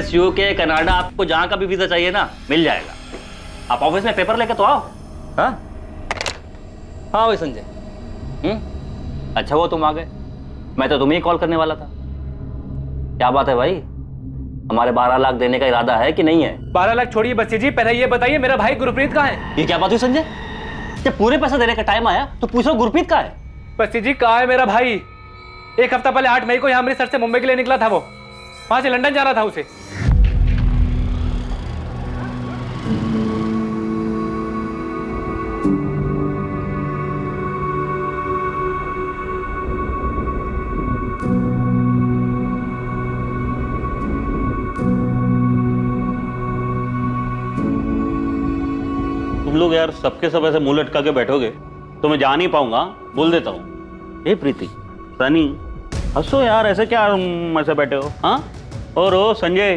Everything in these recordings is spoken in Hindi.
US, UK, कनाडा, आपको जहां का भी वीजा चाहिए ना मिल जाएगा। आप ऑफिस में पेपर लेके तो आओ। हाँ हाँ भाई संजय। अच्छा वो तुम आ गए, मैं तो तुम्हें ही कॉल करने वाला था। क्या बात है भाई, हमारे 12 लाख देने का इरादा है कि नहीं है? 12 लाख छोड़िए बस्सी जी, पहले ये बताइए मेरा भाई गुरप्रीत कहाँ है? ये क्या बात हुई संजय, जब पूरे पैसा देने का टाइम आया तो पूछो गुरप्रीत कहाँ है? बस्सी जी कहाँ है मेरा भाई? एक हफ्ता पहले 8 मई को यहाँ अमृतसर से मुंबई के लिए निकला था, वो वहां से लंदन जाना था उसे। तुम लोग यार सबके सब ऐसे मुंह लटका के बैठोगे तो मैं जा नहीं पाऊंगा, बोल देता हूँ। ए प्रीति, सनी, हंसो यार, ऐसे क्या ऐसे बैठे हो? हाँ, और ओ संजय,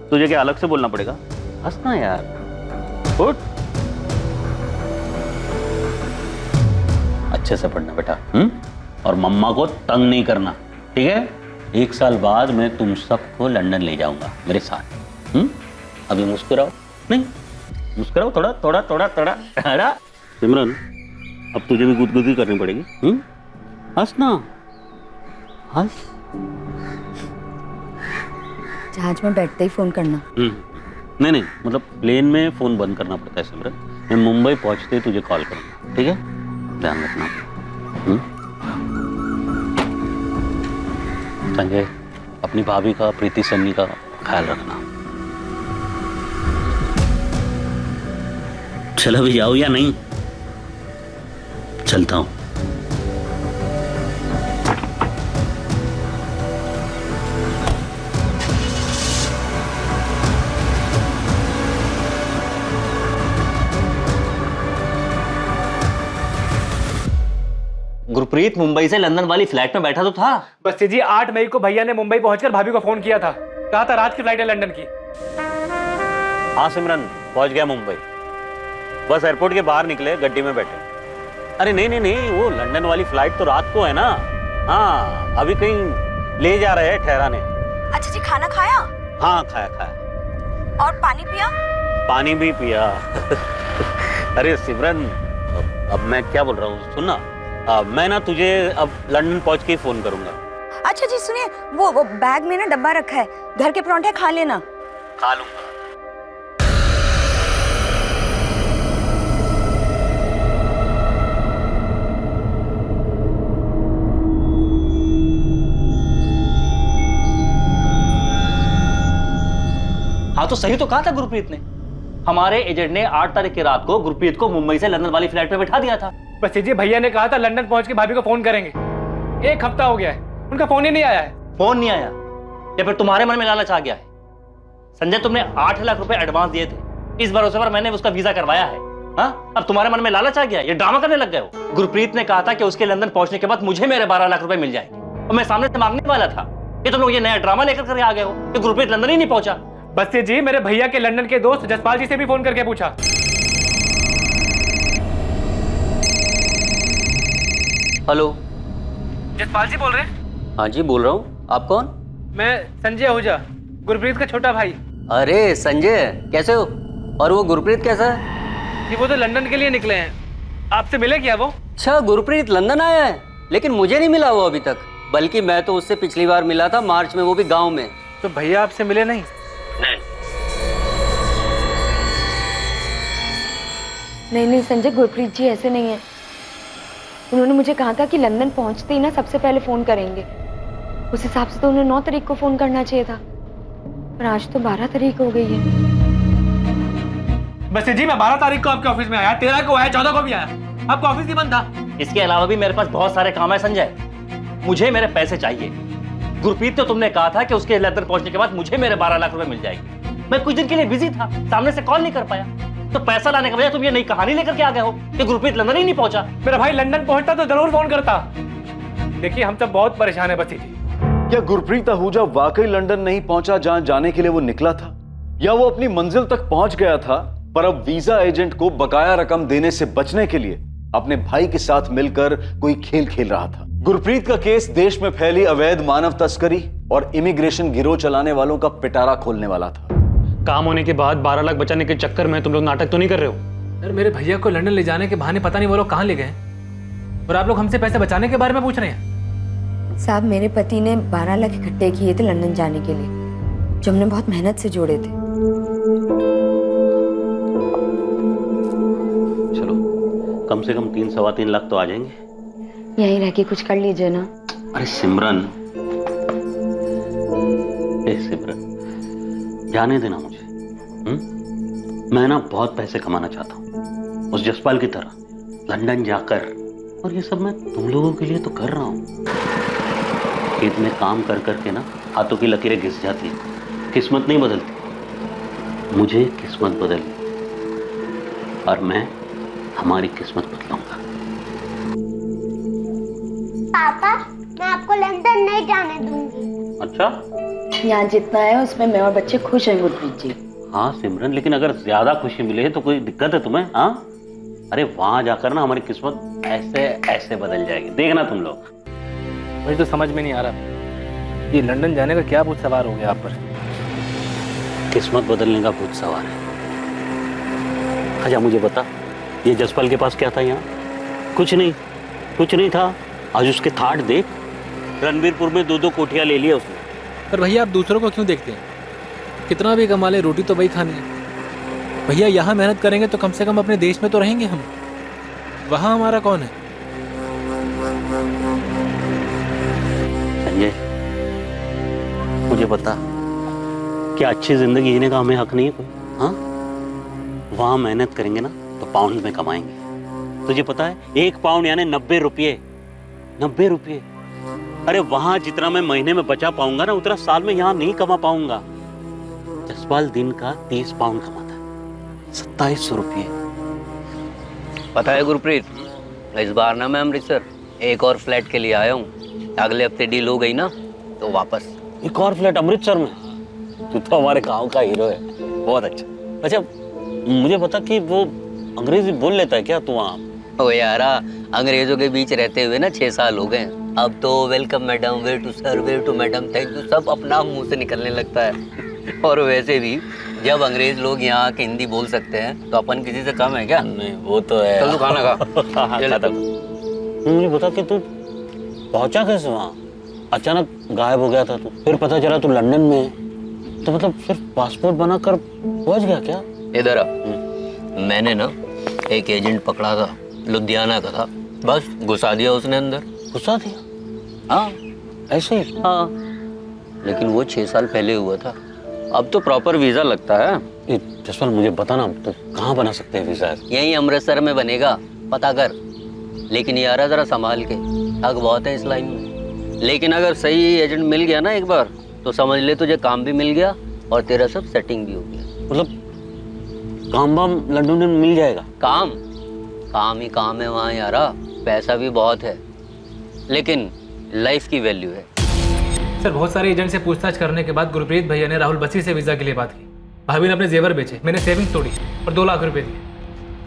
तुझे क्या अलग से बोलना पड़ेगा? हंसना यार, उठ। अच्छे से पढ़ना बेटा, और मम्मा को तंग नहीं करना, ठीक है? 1 साल बाद मैं तुम सबको लंदन ले जाऊंगा मेरे साथ। अभी मुस्कुराओ, नहीं मुस्कुराओ, थोड़ा थोड़ा थोड़ा थोड़ा थोड़ा। सिमरन, अब तुझे भी गुदगुदी करनी पड़ेगी। हंस ना, हंस। जहाज में बैठते ही फोन करना। नहीं, मतलब प्लेन में फोन बंद करना पड़ता है सिमरन। मैं मुंबई पहुंचते ही तुझे कॉल करूंगा, ठीक है? ध्यान रखना। संजय, अपनी भाभी का, प्रीति सन्नी का ख्याल रखना। चलो भी जाओ या नहीं? चलता हूं। गुरप्रीत मुंबई से लंदन वाली फ्लाइट में बैठा तो था। बस्सी जी 8 मई को भैया ने मुंबई पहुंचकर भाभी को फोन किया था, कहा था रात की फ्लाइट है लंदन की। हाँ सिमरन, पहुंच गया मुंबई। बस एयरपोर्ट के बाहर निकले, गड्डी में बैठे। अरे नहीं, वो लंदन वाली फ्लाइट तो रात को है ना। हाँ, अभी कहीं ले जा रहे हैं ठहराने। अच्छा जी, खाना खाया? हाँ खाया। और पानी पिया? पानी भी पिया। अरे सिमरन, अब मैं क्या बोल रहा हूँ, सुन ना, मैं ना तुझे अब लंदन पहुंच के ही फोन करूंगा। अच्छा जी सुनिए, वो बैग में ना डब्बा रखा है, घर के परांठे खा लेना। खा लूंगा। हाँ तो सही तो कहा था गुरप्रीत ने। हमारे एजेंट ने 8 तारीख की रात को गुरप्रीत को मुंबई से लंदन वाली फ्लाइट में बैठा दिया था। बस जी भैया ने कहा था लंदन पहुंच के भाभी को फोन करेंगे। 1 हफ्ता हो गया है, उनका फोन ही नहीं आया है। फोन नहीं आया या फिर तुम्हारे मन में लालच आ गया है? संजय, तुमने 8 लाख रुपए एडवांस दिए थे, इस भरोसे पर मैंने उसका वीजा करवाया है। हाँ, अब तुम्हारे मन में लालच आ गया, ये ड्रामा करने लग गए हो। गुरप्रीत ने कहा था कि उसके लंदन पहुंचने के बाद मुझे मेरे 12 लाख रुपए मिल जाएंगे, और मैं सामने से मांगने वाला था कि तुम लोग ये नया ड्रामा लेकर आ गए हो कि गुरप्रीत लंदन ही नहीं पहुंचा। बस्सी जी, मेरे भैया के लंदन के दोस्त जसपाल जी से भी फोन करके पूछा। हेलो, जसपाल जी बोल रहे हैं? हाँ जी बोल रहा हूँ। आप कौन? मैं संजय आहूजा, गुरप्रीत का छोटा भाई। अरे संजय, कैसे हो? और वो गुरप्रीत कैसा है? जी वो तो लंदन के लिए निकले हैं, आपसे मिले क्या वो? अच्छा, गुरप्रीत लंदन आया है, लेकिन मुझे नहीं मिला वो अभी तक। बल्कि मैं तो उससे पिछली बार मिला था मार्च में, वो भी गाँव में। तो भैया आपसे मिले नहीं? नहीं संजय, गुरप्रीत जी ऐसे नहीं है। उन्होंने मुझे कहा था कि लंदन पहुंचते ही ना सबसे पहले फोन करेंगे। उस हिसाब से तो उन्हें 9 तारीख को फोन करना चाहिए था, पर आज तो 12 तारीख हो गई है। बस जी मैं 12 तारीख को आपके ऑफिस में आया, 13 को आया, 14 को भी आया, आपका ऑफिस ही बंद था। इसके अलावा भी मेरे पास बहुत सारे काम है संजय, मुझे मेरे पैसे चाहिए। गुरप्रीत तो तुमने कहा था कि उसके लंदन पहुंचने के बाद मुझे मेरे 12 लाख रुपए मिल जाएंगे। मैं कुछ दिन के लिए बिजी था, सामने से कॉल नहीं कर पाया, तो पैसा लाने के बजाय तुम ये नई कहानी लेकर के आ गए हो कि गुरप्रीत लंदन ही नहीं पहुंचा। मेरा भाई लंदन पहुंचता तो जरूर फोन करता। देखिए हम सब बहुत परेशान है बस्सी जी। क्या गुरप्रीत आहूजा वाकई लंदन नहीं पहुंचा जहां जाने के लिए वो निकला था, या वो अपनी मंजिल तक पहुंच गया था पर अब वीजा एजेंट को बकाया रकम देने से बचने के लिए अपने भाई के साथ मिलकर कोई खेल खेल रहा था? गुरप्रीत का केस देश में फैली अवैध मानव तस्करी और इमिग्रेशन गिरोह चलाने वालों का पिटारा खोलने वाला था। काम होने के बाद 12 लाख बचाने के चक्कर में तुम लोग नाटक तो नहीं कर रहे हो? यार मेरे भैया को लंदन ले जाने के बहाने पता नहीं वो लोग कहाँ ले गए और आप लोग हमसे पैसे बचाने के बारे में पूछ रहे हैं। साहब, मेरे पति ने 12 लाख इकट्ठे किए थे लंदन जाने के लिए, जो हमने बहुत मेहनत से जोड़े थे। चलो कम से कम 3-3.25 लाख तो आ जाएंगे। यहीं रह के कुछ कर लीजिए ना। अरे सिमरन, जाने देना मुझे। मैं ना बहुत पैसे कमाना चाहता हूँ उस जसपाल की तरह, लंदन जाकर। और ये सब मैं तुम लोगों के लिए तो कर रहा हूँ। खेत में काम कर करके ना हाथों की लकीरें घिस जाती है, किस्मत नहीं बदलती। मुझे किस्मत बदलनी और मैं हमारी किस्मत बदलाऊंगा। पापा, मैं आपको लंदन नहीं जाने दूंगी। अच्छा, यहाँ जितना है उसमें मैं और बच्चे खुश हैं गुरप्रीत जी। हाँ सिमरन, लेकिन अगर ज्यादा खुशी मिले तो कोई दिक्कत है तुम्हें? हाँ, अरे वहां जाकर ना हमारी किस्मत ऐसे ऐसे बदल जाएगी, देखना तुम लोग। मुझे तो समझ में नहीं आ रहा ये लंदन जाने का क्या भूत सवार हो गया आप पर। किस्मत बदलने का भूत सवार है। अच्छा मुझे बता, ये जसपाल के पास क्या था यहाँ? कुछ नहीं था। आज उसके थाट देख, रणबीरपुर में 2-2 कोठियां ले लिया उसने। पर भैया आप दूसरों को क्यों देखते हैं? कितना भी कमा ले, रोटी तो वही खानी है। भैया यहाँ मेहनत करेंगे तो कम से कम अपने देश में तो रहेंगे हम। वहाँ हमारा कौन है? संजय मुझे बता, क्या अच्छी जिंदगी जीने का हमें हक नहीं है कोई? हाँ, वहाँ मेहनत करेंगे ना तो पाउंड में कमाएंगे। तुझे पता है 1 पाउंड यानी 90 रुपये। 90 रुपये। अरे वहां जितना मैं महीने में बचा पाऊंगा ना, उतना साल में यहाँ नहीं कमा पाऊंगा। जसपाल दिन का 30 पाउंड कमाता है, 2700 रुपये। पता है गुरप्रीत, इस बार ना मैं अमृतसर एक और फ्लैट के लिए आया हूँ। अगले हफ्ते डील हो गई ना तो वापस। एक और फ्लैट अमृतसर में? तू तो हमारे गांव का हीरो है, बहुत अच्छा। अच्छा मुझे बता कि वो अंग्रेजी बोल लेता है क्या तू वहाँ? ओ यारा, अंग्रेजों के बीच रहते हुए ना 6 साल हो गए। अब तो welcome madam, way to sir, way to madam, thank you सब अपना मुंह से निकलने लगता है। और वैसे भी जब अंग्रेज लोग यहाँ आके हिंदी बोल सकते हैं तो अपन किसी से कम है क्या? नहीं वो तो है। चल तू खाना खा। मुझे बता कि तू पहुंचा कैसे वहाँ? अचानक गायब हो गया था तू, फिर पता चला तू लंदन में है। तो मतलब सिर्फ पासपोर्ट बनाकर पहुंच गया क्या? इधर आ। मैंने ना एक एजेंट पकड़ा था, लुधियाना का था, बस घुसा दिया उसने अंदर। घुसा दिया? हाँ ऐसे ही? हाँ, लेकिन वो 6 साल पहले हुआ था। अब तो प्रॉपर वीजा लगता है। ये जसपाल मुझे बता ना, तो कहाँ बना सकते हैं वीजा? यहीं अमृतसर में बनेगा, पता कर। लेकिन यार जरा संभाल के, ठग बहुत है इस लाइन में। लेकिन अगर सही एजेंट मिल गया ना एक बार, तो समझ ले तुझे काम भी मिल गया और तेरा सब सेटिंग भी हो गया। मतलब काम वाम लंदन में मिल जाएगा? काम ही काम है वहाँ यारा। पैसा भी बहुत है, लेकिन लाइफ की वैल्यू है। सर बहुत सारे एजेंट से पूछताछ करने के बाद गुरप्रीत भैया ने राहुल बसी से वीजा के लिए बात की। भाभी ने अपने जेवर बेचे, मैंने सेविंग्स तोड़ी और 2 लाख रुपए दिए।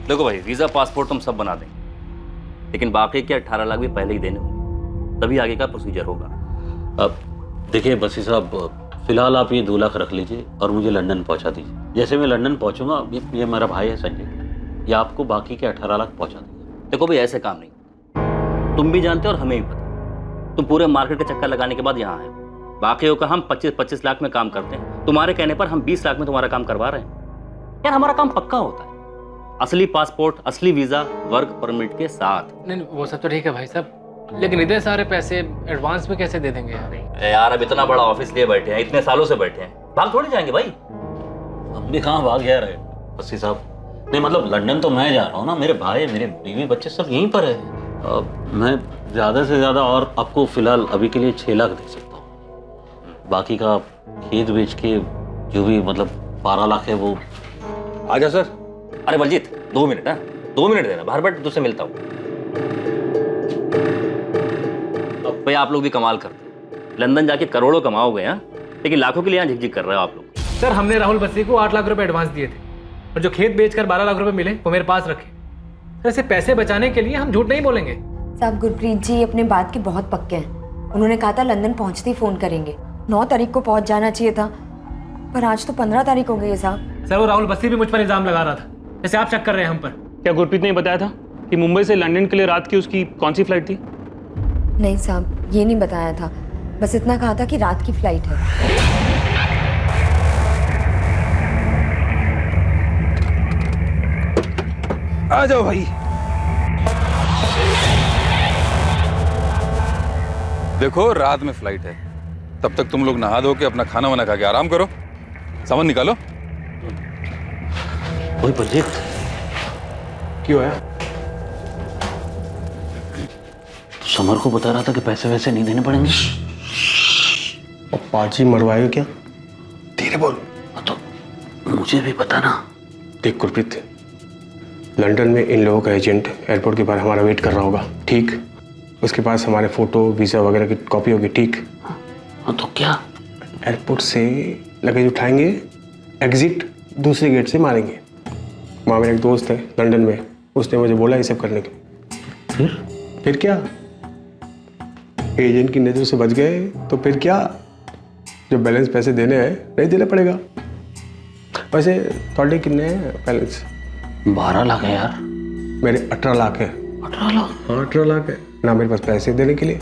देखो भाई, वीजा पासपोर्ट हम सब बना देंगे, लेकिन बाकी के 18 लाख भी पहले ही देने होंगे, तभी आगे का प्रोसीजर होगा। अब देखिए बसी साहब, फिलहाल आप ये 2 लाख रख लीजिए और मुझे लंदन पहुंचा दीजिए। जैसे मैं लंदन पहुंचूंगा, ये मेरा भाई है संजय, ये आपको बाकी के 18 लाख पहुंचा देंगे। देखो भाई, ऐसे काम नहीं, तुम भी जानते हो और हमें भी पता। तुम पूरे मार्केट का चक्कर लगाने के बाद यहाँ आए, बाकियों का हम 25-25 लाख में काम करते हैं। तुम्हारे कहने पर हम 20 लाख में तुम्हारा काम करवा रहे हैं। यार हमारा काम पक्का होता है, असली पासपोर्ट, असली वीजा, वर्क परमिट के साथ। नहीं वो सब तो ठीक है भाई साहब, लेकिन इतने सारे पैसे एडवांस में कैसे दे देंगे यार? यार अब इतना बड़ा ऑफिस लिए बैठे हैं, इतने सालों से बैठे हैं, भाग थोड़ी जाएंगे भाई। हम भी कहाँ भाग जा रहे हैं बसी साहब? नहीं मतलब लंदन तो मैं जा रहा हूँ ना, मेरे भाई, मेरे बीवी, बच्चे सब यहीं पर है। मैं ज़्यादा से ज़्यादा और आपको फिलहाल अभी के लिए 6 लाख दे सकता हूँ। बाकी का खेत बेच के जो भी मतलब 12 लाख है वो। आजा सर। अरे बलजीत 2 मिनट, 2 मिनट देना, बाहर बैठ तुझसे मिलता हूँ। अब भाई आप लोग भी कमाल करते हैं, लंदन जाके करोड़ों कमाओगे हैं, लेकिन लाखों के लिए यहाँ झिकझिक कर रहे हो आप लोग। सर हमने राहुल बसी को 8 लाख रुपए एडवांस दिए थे और जो खेत बेचकर 12 लाख रुपए मिले वो मेरे पास रखे। सर ऐसे पैसे बचाने के लिए हम झूठ नहीं बोलेंगे, साहब गुरप्रीत जी अपने बात के बहुत पक्के हैं। उन्होंने कहा था लंदन पहुंचते ही फोन करेंगे। 9 तारीख को पहुंच जाना चाहिए था, पर आज तो 15 तारीख हो गई है साहब। सर वो राहुल बस्सी भी मुझ पर इल्जाम लगा रहा था, जैसे आप शक कर रहे हैं हम पर। क्या गुरप्रीत ने बताया था कि मुंबई से लंदन के लिए रात की उसकी कौन सी फ्लाइट थी? नहीं साहब, ये नहीं बताया था, बस इतना कहा था कि रात की फ्लाइट है। आ जाओ भाई। देखो रात में फ्लाइट है, तब तक तुम लोग नहा धो के अपना खाना वाना खा के आराम करो। सामान निकालो। वही बलजीत, क्यों आया? समर को बता रहा था कि पैसे वैसे नहीं देने पड़ेंगे। और पाजी मरवाएगा क्या? धीरे बोल। तो मुझे भी पता ना। देख गुरप्रीत, लंदन में इन लोगों का एजेंट एयरपोर्ट के बाहर हमारा वेट कर रहा होगा, ठीक? उसके पास हमारे फोटो वीज़ा वगैरह की कॉपी होगी, ठीक? हाँ तो क्या? एयरपोर्ट से लगेज उठाएंगे, एग्जिट दूसरे गेट से मारेंगे। वहाँ मेरा एक दोस्त है लंदन में, उसने मुझे बोला ये सब करने के। फिर क्या? एजेंट की नज़र से बच गए तो फिर क्या? जो बैलेंस पैसे देने हैं नहीं देना पड़ेगा। वैसे थोड़े कितने हैं बैलेंस? 12 लाख है यार। मेरे 18 लाख है। 18 लाख? हाँ 18 लाख है। ना मेरे पास पैसे देने के लिए,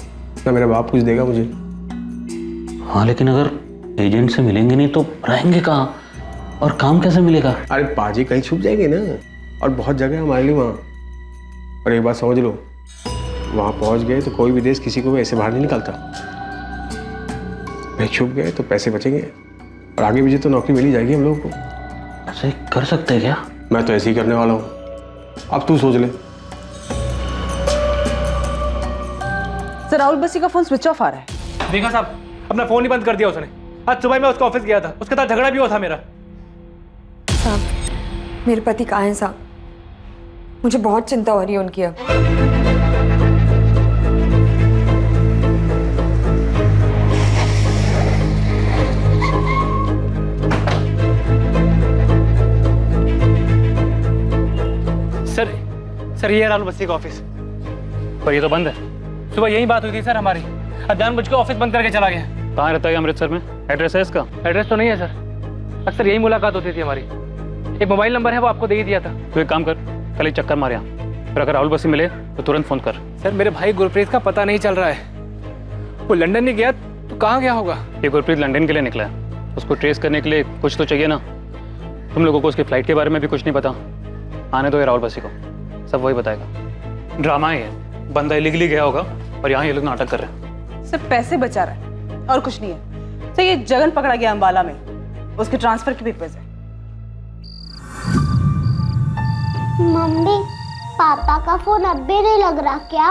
ना मेरा बाप कुछ देगा मुझे। हाँ लेकिन अगर एजेंट से मिलेंगे नहीं तो रहेंगे कहाँ और काम कैसे मिलेगा? अरे पाजी कहीं छुप जाएंगे ना, और बहुत जगह है हमारे लिए वहाँ। और एक बात समझ लो, वहाँ पहुँच गए तो कोई भी देश किसी को भी ऐसे बाहर नहीं निकालता। नहीं छुप गए तो पैसे बचेंगे और आगे भी तो नौकरी मिल ही जाएगी हम लोगों को। ऐसे कर सकते हैं क्या? मैं तो ऐसे ही करने वाला हूँ, अब तू सोच ले। सर राहुल बस्सी का फोन स्विच ऑफ आ रहा है। देखा साहब, अपना फोन ही बंद कर दिया उसने। आज सुबह मैं उसका ऑफिस गया था, उसके साथ झगड़ा भी हुआ था मेरा। साहब मेरे पति कहाँ हैं साहब? मुझे बहुत चिंता हो रही है उनकी अब। सर ये राहुल बस्सी का ऑफिस, पर ये तो बंद है। सुबह यही बात हुई थी सर हमारी। अज्ञान मुझको ऑफिस बंद करके चला गया। कहाँ रहता है अमृतसर में? एड्रेस है इसका? एड्रेस तो नहीं है सर, अक्सर यही मुलाकात होती थी हमारी। एक मोबाइल नंबर है, वो आपको दे ही दिया था। तो एक काम कर, कल एक चक्कर मार यहाँ, फिर अगर राहुल बस्सी मिले तो तुरंत फोन कर। सर मेरे भाई गुरप्रीत का पता नहीं चल रहा है। वो लंदन नहीं गया तो कहाँ गया होगा? ये गुरप्रीत लंदन के लिए निकला है, उसको ट्रेस करने के लिए कुछ तो चाहिए ना। तुम लोगों को उसकी फ्लाइट के बारे में भी कुछ नहीं पता। आने दो ये राहुल बस्सी को, सब वही बताएगा। ड्रामा ही है, बंदा इलीगली गया होगा और यहाँ ये लोग नाटक कर रहे हैं। सर पैसे बचा रहा है और कुछ नहीं है। सर ये जगन पकड़ा गया अंबाला में, उसके ट्रांसफर के पेपर्स है। मम्मी पापा का फोन अब भी नहीं लग रहा क्या?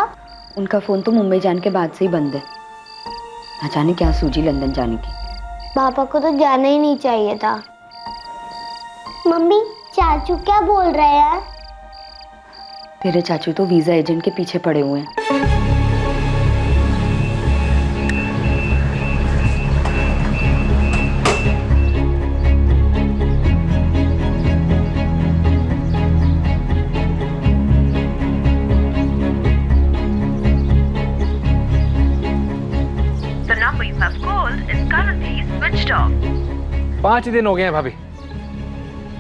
उनका फोन तो मुंबई जाने के बाद से ही बंद है। ना जाने क्या सूझी लंदन जाने की। पापा को तो जाना ही नहीं चाहिए था। मम्मी चाचू क्या बोल रहे हैं? तेरे चाचू तो वीजा एजेंट के पीछे पड़े हुए हैं। The number you have called is currently switched off. 5 दिन हो गए हैं भाभी,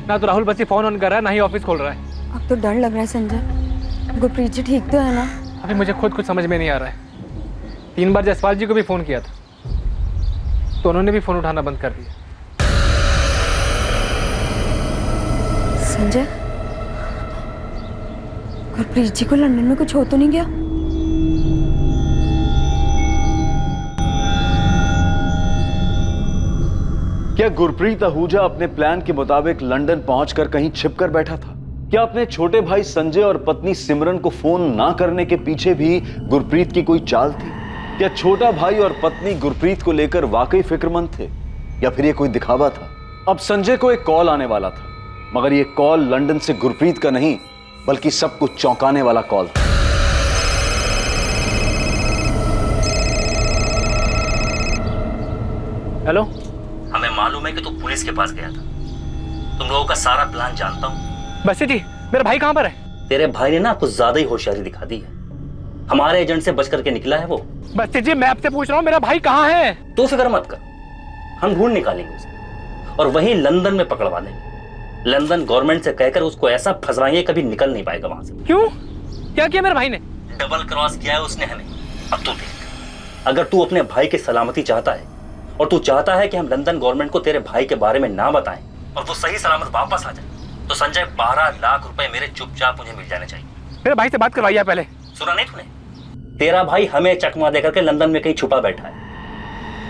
ना तो राहुल बस्सी फोन ऑन कर रहा है, ना ही ऑफिस खोल रहा है। अब तो डर लग रहा है संजय। गुरप्रीत जी ठीक तो है ना? अभी मुझे खुद कुछ समझ में नहीं आ रहा है। 3 बार जसपाल जी को भी फोन किया था तो उन्होंने भी फोन उठाना बंद कर दिया। संजय, गुरप्रीत जी को लंदन में कुछ हो तो नहीं गया? क्या गुरप्रीत आहूजा अपने प्लान के मुताबिक लंदन पहुंचकर कहीं छिपकर बैठा था? क्या अपने छोटे भाई संजय और पत्नी सिमरन को फोन ना करने के पीछे भी गुरप्रीत की कोई चाल थी? क्या छोटा भाई और पत्नी गुरप्रीत को लेकर वाकई फिक्रमंद थे, या फिर ये कोई दिखावा था? अब संजय को एक कॉल आने वाला था, मगर ये कॉल लंदन से गुरप्रीत का नहीं बल्कि सब कुछ चौंकाने वाला कॉल था। हेलो, हमें मालूम है कि तू पुलिस के पास गया था। तुम लोगों का सारा प्लान जानता हूँ। बस्सी जी, मेरा भाई कहाँ पर है? तेरे भाई ने ना कुछ ज्यादा ही होशियारी दिखा दी है। हमारे एजेंट से बच करके निकला है वो। बस्ती जी मैं आपसे पूछ रहा हूँ मेरा भाई कहाँ है? तू फिक्र मत कर, हम ढूंढ निकालेंगे उसे और वहीं लंदन में पकड़वा देंगे। लंदन गवर्नमेंट से कहकर उसको ऐसा फंसवाएंगे कभी निकल नहीं पाएगा वहां से। क्यों? क्या किया मेरे भाई ने? डबल क्रॉस किया है उसने हमें। अब तू देख, अगर तू अपने भाई की सलामती चाहता है और तू चाहता है कि हम लंदन गवर्नमेंट को तेरे भाई के बारे में ना बताएं और वो सही सलामत वापस आ जाए, तो संजय 12 लाख रुपए मेरे चुपचाप मुझे मिल जाने चाहिए। मेरे भाई से बात करवाइए पहले। सुना नहीं तूने? तेरा भाई हमें चकमा देकर के लंदन में कहीं छुपा बैठा है,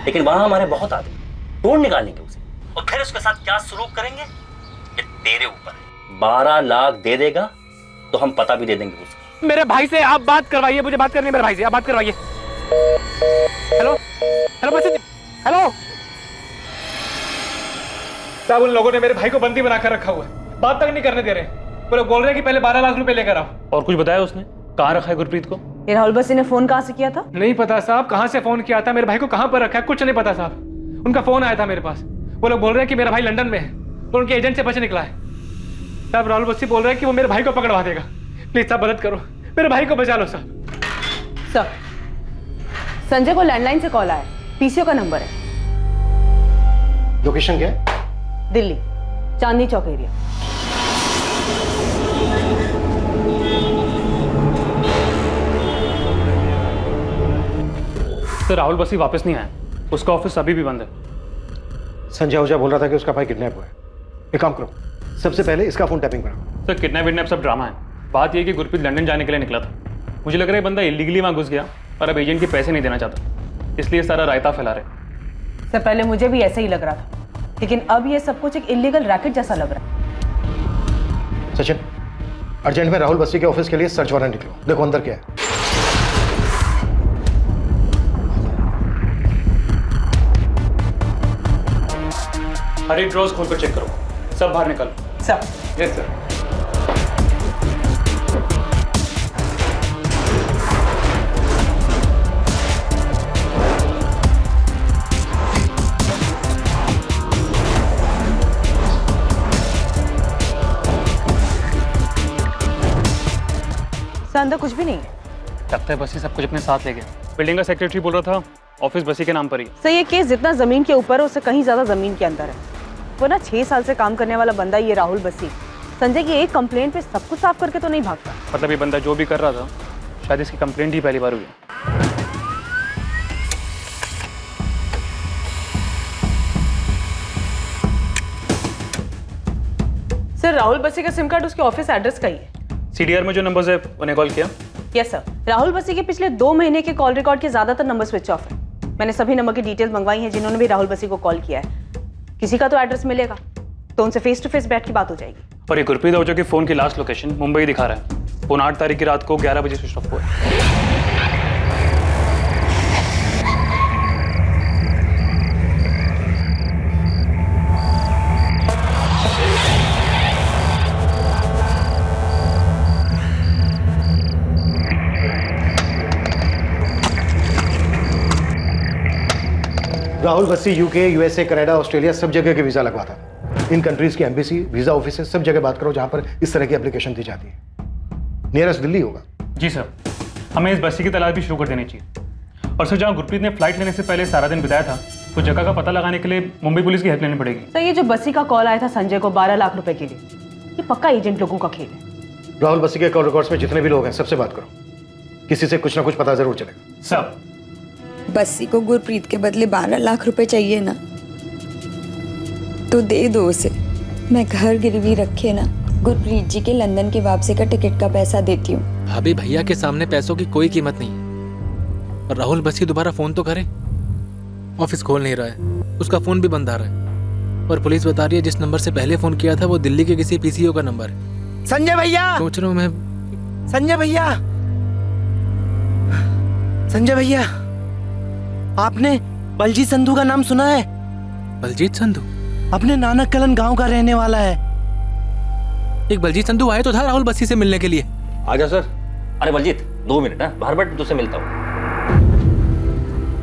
लेकिन वहां हमारे बहुत आदमी ढूंढ निकालेंगे उसे और फिर उसके साथ क्या सलूक करेंगे ये तेरे ऊपर है। 12 लाख दे देगा तो हम पता भी दे देंगे उसका। मेरे भाई से आप बात करवाइए, मुझे बात करनी है मेरे भाई से, आप बात करवाइए। हेलो हेलो बस्ती जी, हेलो साहब, उन लोगों ने मेरे भाई को बंदी बनाकर रखा हुआ है, बात तक नहीं करने दे रहे। वो लोग बोल रहे हैं कि पहले 12 लाख रुपए लेकर आओ। और कुछ बताया उसने? कहाँ रखा है गुरप्रीत को? ये राहुल बस्सी ने फोन कहाँ से किया था? नहीं पता साहब, कहाँ से फोन किया था, मेरे भाई को कहाँ पर रखा है कुछ नहीं पता साहब। उनका फोन आया था मेरे पास, वो लोग बोल रहे हैं कि मेरा भाई लंदन में है और उनके एजेंट से बच निकला है। साहब राहुल बस्सी बोल रहे हैं कि वो मेरे भाई को पकड़वा देगा। प्लीज साहब मदद करो, मेरे भाई को बचा लो साहब। सर, संजय को लैंडलाइन से कॉल आया, पीसीओ का नंबर है। लोकेशन क्या है? दिल्ली, चांदनी चौक एरिया। सर राहुल बस्सी वापस नहीं आया, उसका ऑफिस अभी भी बंद है। संजय आहूजा बोल रहा था कि उसका भाई किडनैप हुआ है। एक काम करो, सबसे पहले इसका फोन टैपिंग कराओ। सर किडनैप सब ड्रामा है। बात यह कि गुरप्रीत लंदन जाने के लिए निकला था। मुझे लग रहा है बंदा इलीगली वहाँ घुस गया और अब एजेंट के पैसे नहीं देना चाहता, इसलिए सारा रायता फैला रहे। सर पहले मुझे भी ऐसे ही लग रहा था, लेकिन अब ये सब कुछ एक इलीगल रैकेट जैसा लग रहा है। सचिन, अर्जेंट में राहुल बस्सी के ऑफिस के लिए सर्च वारंट निकलो, देखो अंदर क्या है। हर एक ड्रॉज खोल कर चेक करो, सब बाहर निकालो। सर। Yes sir. अंदर कुछ भी नहीं है। लगता है बसी सब कुछ अपने साथ ले गया। बिल्डिंग का सेक्रेटरी बोल रहा था ऑफिस बसी के नाम पर ही। सर ये केस जितना जमीन के ऊपर है उससे कहीं ज्यादा जमीन के अंदर है। वो ना 6 साल से काम करने वाला बंदा ये राहुल बस्सी संजय की एक कंप्लेंट पे सब कुछ साफ करके तो नहीं भागता। मतलब ये बंदा जो भी कर रहा था शायद इसकी कंप्लेंट ही पहली बार हुई। सर राहुल बस्सी का सिम कार्ड उसके ऑफिस एड्रेस का ही है। सीडीआर में जो नंबर्स है उन्हें कॉल किया? Yes sir. राहुल बस्सी के पिछले 2 महीने के कॉल रिकॉर्ड के ज्यादातर नंबर स्विच ऑफ है। मैंने सभी नंबर की डिटेल्स मंगवाई हैं जिन्होंने भी राहुल बस्सी को कॉल किया है। किसी का तो एड्रेस मिलेगा तो उनसे फेस टू फेस बैठ के बात हो जाएगी। और ये गुरप्रीत आहूजा के फोन की लास्ट लोकेशन मुंबई दिखा रहा है। फोन 8 तारीख की रात को 11 बजे स्विच ऑफ हुआ है। Rahul Bassi UK, USA, Canada, Australia सब जगह के वीजा लगवाता है। इन कंट्रीज की एम्बेसी, वीजा ऑफिस सब जगह बात करो जहां पर इस तरह की एप्लीकेशन दी जाती है। नियरेस्ट दिल्ली होगा। जी सर, हमें इस बस्सी की तलाश भी शुरू कर देनी चाहिए। और सर जहाँ गुरप्रीत ने फ्लाइट लेने से पहले सारा दिन बिताया था तो जगह का पता लगाने के लिए मुंबई पुलिस की हेल्प लेनी पड़ेगी। सर ये जो बस्सी का कॉल आया था संजय को 12 लाख रुपए के लिए, ये पक्का एजेंट लोगों का खेल है। राहुल बस्सी के कॉल रिकॉर्ड्स में जितने भी लोग हैं सबसे बात करो, किसी से कुछ ना कुछ पता जरूर चलेगा। सर बस्सी को गुरप्रीत के बदले 12 लाख रुपए चाहिए ना, तो दे दो उसे। मैं घर गिरवी रखे ना गुरप्रीत जी के लंदन की वापसी का टिकट का पैसा देती हूँ। भाभी भैया के सामने पैसों की कोई कीमत नहीं है। और राहुल बस्सी दोबारा फोन तो करे, ऑफिस खोल नहीं रहा है, उसका फोन भी बंद आ रहा है। और पुलिस बता रही है जिस नंबर से पहले फोन किया था वो दिल्ली के किसी पीसीओ का नंबर है। संजय भैया, सोच रहा हूँ मैं। संजय भैया, संजय भैया, आपने बलजीत संधू का नाम सुना है? बलजीत संधू अपने नानक कलन गांव का रहने वाला है। एक बलजीत संधू आया तो था राहुल बस्सी से मिलने के लिए। आजा सर। अरे बलजीत 2 मिनट ना बाहर बैठ, तुझसे मिलता हूँ।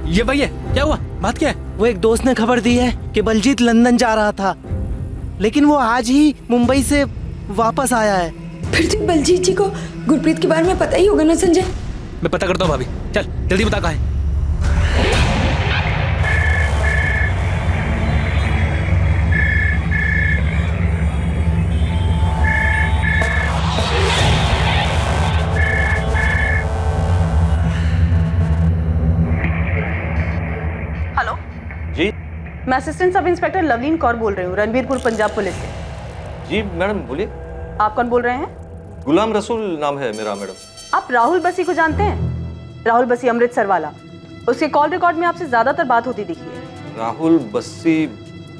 ये भैया क्या हुआ, बात क्या है? वो एक दोस्त ने खबर दी है कि बलजीत लंदन जा रहा था, लेकिन वो आज ही मुंबई से वापस आया है। फिर तो बलजीत जी को गुरप्रीत के बारे में पता ही होगा ना संजय। मैं पता करता हूँ भाभी, चल जल्दी बता कहाँ है। हेलो जी मैं assistant sub inspector Lovleen Kaur बोल रही हूँ, रणबीरपुर पंजाब पुलिस से। जी मैडम बोलिए। आप कौन बोल रहे हैं? गुलाम रसूल नाम है मेरा मैडम। आप राहुल बसी को जानते हैं? राहुल बसी अमृतसर वाला, उसके कॉल रिकॉर्ड में आपसे ज्यादातर बात होती दिखी है। राहुल बस्सी?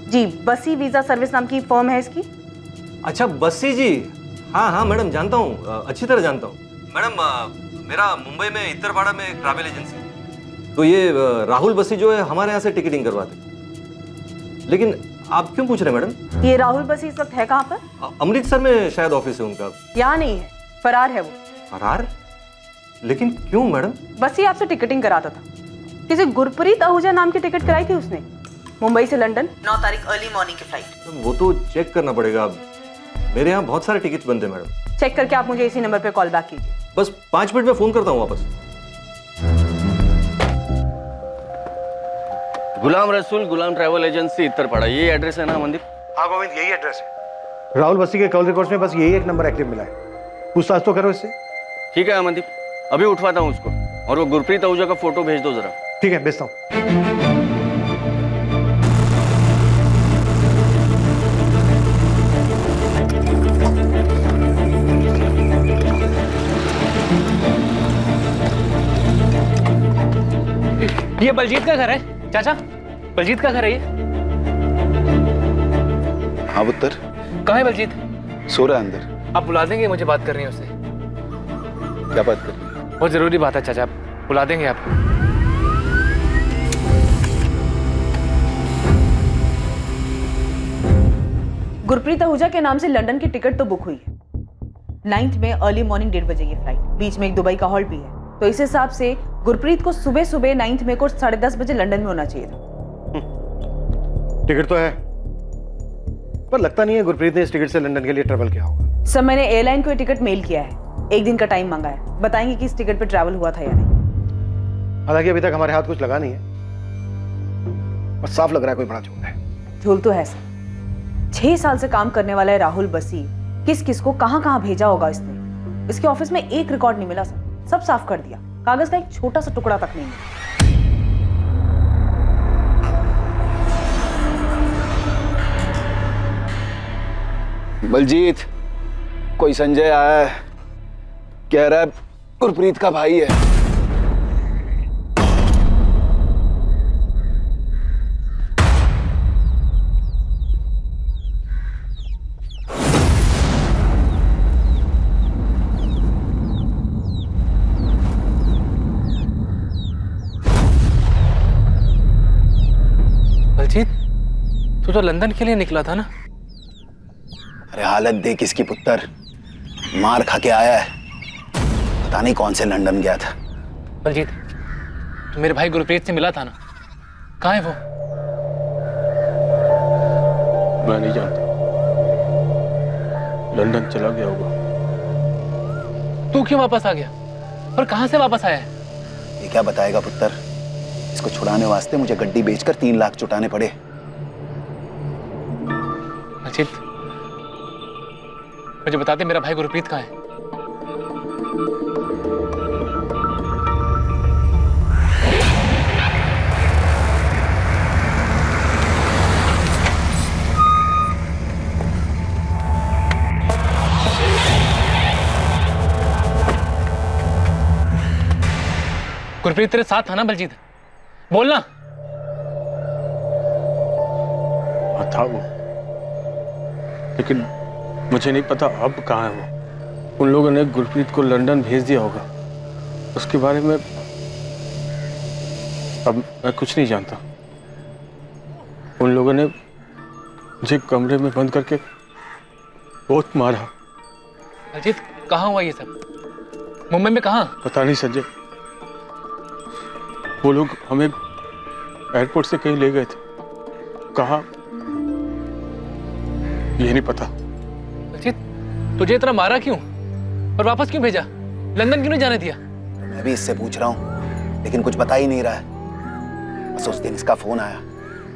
जी, बसी वीजा सर्विस नाम की फर्म है इसकी। अच्छा बस्सी जी, हाँ हाँ मैडम जानता हूँ, अच्छी तरह जानता हूँ मैडम। मेरा मुंबई में इतरवाड़ा में एक ट्रैवल एजेंसी, तो ये राहुल बसी जो है हमारे यहाँ से टिकटिंग करवाते। लेकिन आप क्यों पूछ रहे हैं मैडम? ये राहुल बसी इस वक्त है कहाँ पर? अमृतसर में शायद ऑफिस है उनका। यहाँ नहीं है, फरार है वो। फरार? लेकिन क्यों मैडम? बसी आपसे टिकटिंग कराता था। किसी गुरप्रीत आहूजा नाम की टिकट कराई थी उसने, मुंबई से लंदन 9 तारीख अर्ली मॉर्निंग की फ्लाइट। वो तो चेक करना पड़ेगा। अब मेरे यहाँ बहुत सारे टिकट्स बनते हैं मैडम। चेक करके आप मुझे इसी नंबर पे कॉल बैक कीजिए। बस 5 मिनट में फोन करता हूँ वापस। गुलाम रसूल, गुलाम ट्रैवल एजेंसी इतरपाड़ा, ये एड्रेस है ना मनदीप? हाँ गोविंद, यही एड्रेस है। राहुल बस्सी के कॉल रिकॉर्ड्स में बस यही एक नंबर एक्टिव मिला है, पूछताछ तो करो इससे। ठीक है मनदीप, अभी उठवाता हूँ उसको, और वो गुरप्रीत आहूजा का फोटो भेज दो जरा। ठीक है, भेजता हूँ। ये बलजीत का घर है चाचा, बलजीत का घर है ये। हाँ पुत्र। कहाँ है बलजीत? सो रहा है अंदर। आप बुला देंगे, मुझे बात करनी है उससे। क्या बात कर? बहुत जरूरी बात है चाचा, आप बुला देंगे आप? गुरप्रीत आहूजा के नाम से लंदन की टिकट तो बुक हुई है। 9th में अर्ली मॉर्निंग 1:30 बजे की फ्लाइट, बीच में एक दुबई का हॉल्ट भी है। तो इस हिसाब से गुरप्रीत को सुबह सुबह 9th में को 10:30 बजे लंदन में होना चाहिए था। टिकट तो है, पर लगता नहीं है गुरप्रीत ने इस टिकट से लंदन के लिए ट्रैवल किया होगा। सर मैंने एयरलाइन को ये टिकट मेल किया है, 1 दिन का टाइम मांगा है, बताएंगे कि इस टिकट पे ट्रैवल हुआ था या नहीं। हालांकि अभी तक हमारे हाथ कुछ लगा नहीं है, पर साफ लग रहा है कोई बड़ा झूठ है। झूल तो है सर। 6 साल से काम करने वाला है राहुल बसी, किस किस को कहां कहां भेजा होगा इसने। इसके ऑफिस में एक रिकॉर्ड नहीं मिला सर, सब साफ कर दिया, कागज का एक छोटा सा टुकड़ा तक नहीं मिला। बलजीत, कोई संजय आया है, कह रहा है गुरप्रीत का भाई है। बलजीत, तू तो लंदन के लिए निकला था ना? अरे हालत देख इसकी पुत्र, मार खा के आया है, पता नहीं कौन से लंदन गया था। बलजीत, तू मेरे भाई गुरप्रीत से मिला था ना? कहाँ है वो? मैं नहीं जानता, लंदन चला गया होगा। तू क्यों वापस आ गया और कहाँ से वापस आया है? ये क्या बताएगा पुत्र, इसको छुड़ाने वास्ते मुझे गड्डी बेचकर 3 लाख जुटाने पड़े। बलजीत, मुझे बता दे मेरा भाई गुरप्रीत कहाँ है? गुरप्रीत तेरे साथ था ना बलजीत? बोलना। हाँ था वो, लेकिन मुझे नहीं पता अब कहाँ है वो। उन लोगों ने गुरप्रीत को लंदन भेज दिया होगा, उसके बारे में अब मैं कुछ नहीं जानता। उन लोगों ने मुझे कमरे में बंद करके बहुत मारा। बलजीत, कहाँ हुआ ये सब? मुंबई में कहाँ? पता नहीं संजय, वो लोग हमें एयरपोर्ट से कहीं ले गए थे, कहाँ ये नहीं पता। बलजीत, तुझे इतना मारा क्यों और वापस क्यों भेजा? लंदन क्यों नहीं जाने दिया? मैं भी इससे पूछ रहा हूँ, लेकिन कुछ बता ही नहीं रहा है। बस उस दिन इसका फोन आया,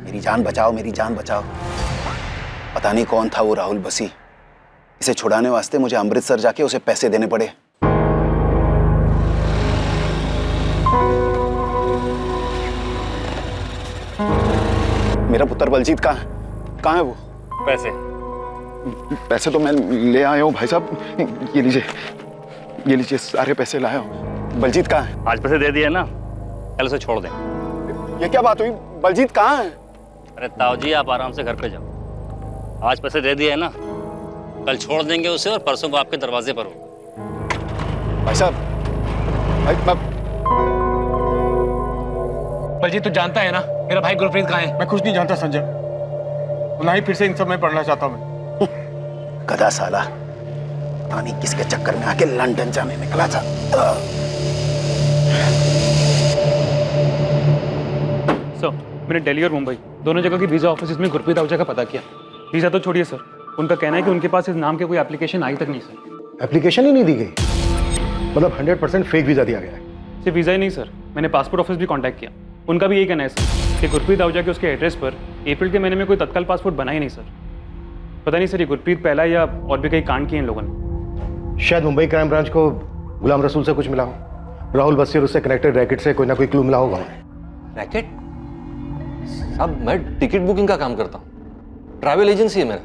मेरी जान बचाओ, मेरी जान बचाओ। पता नहीं कौन था वो राहुल बसी। इसे छुड़ाने वास्ते मुझे अमृतसर जाके उसे पैसे देने पड़े। मेरा पुत्र बलजीत कहाँ है? कहाँ है वो? पैसे तो मैं ले आया हूँ भाई साहब, ये लीजिए सारे पैसे लाया हूँ। बलजीत कहाँ है? आज पैसे दे दिए ना, कल उसे छोड़ दें। ये क्या बात हुई? बलजीत कहाँ है? अरे ताऊ जी आप आराम से घर पे जाओ, आज पैसे दे दिए ना, कल छोड़ देंगे उसे और परसों वो आपके दरवाजे पर हो। भाई साहब, बलजीत तू जानता है ना मेरा भाई गुरप्रीत कहाँ है? मैं कुछ नहीं जानता संजय, ना ही फिर से इन सब में पढ़ना चाहता मैं। गधा साला, पता नहीं किसके चक्कर में आके लंदन जाने निकला था। सर मैंने दिल्ली और मुंबई दोनों जगह की वीज़ा ऑफिस में गुरप्रीत आहूजा का पता किया। वीज़ा तो छोड़िए सर, उनका कहना है कि उनके पास इस नाम के कोई एप्लीकेशन आई तक नहीं सर। एप्लीकेशन ही नहीं दी गई, मतलब 100% फेक वीज़ा दिया गया है। सिर्फ वीज़ा ही नहीं सर, मैंने पासपोर्ट ऑफिस भी कांटेक्ट किया, उनका भी यही कहना है सर कि गुरप्रीत आहूजा के उसके एड्रेस पर अप्रैल के महीने में कोई तत्काल पासपोर्ट बना ही नहीं सर। पता नहीं सर ये गुरप्रीत पहला या और भी कई कांड किए इन लोगों ने। शायद मुंबई क्राइम ब्रांच को गुलाम रसूल से कुछ मिला हो, राहुल बस्सी और उससे कनेक्टेड रैकेट से कोई ना कोई क्लू मिला होगा। रैकेट? साहब मैं टिकट बुकिंग का काम करता हूँ, ट्रैवल एजेंसी है मेरा।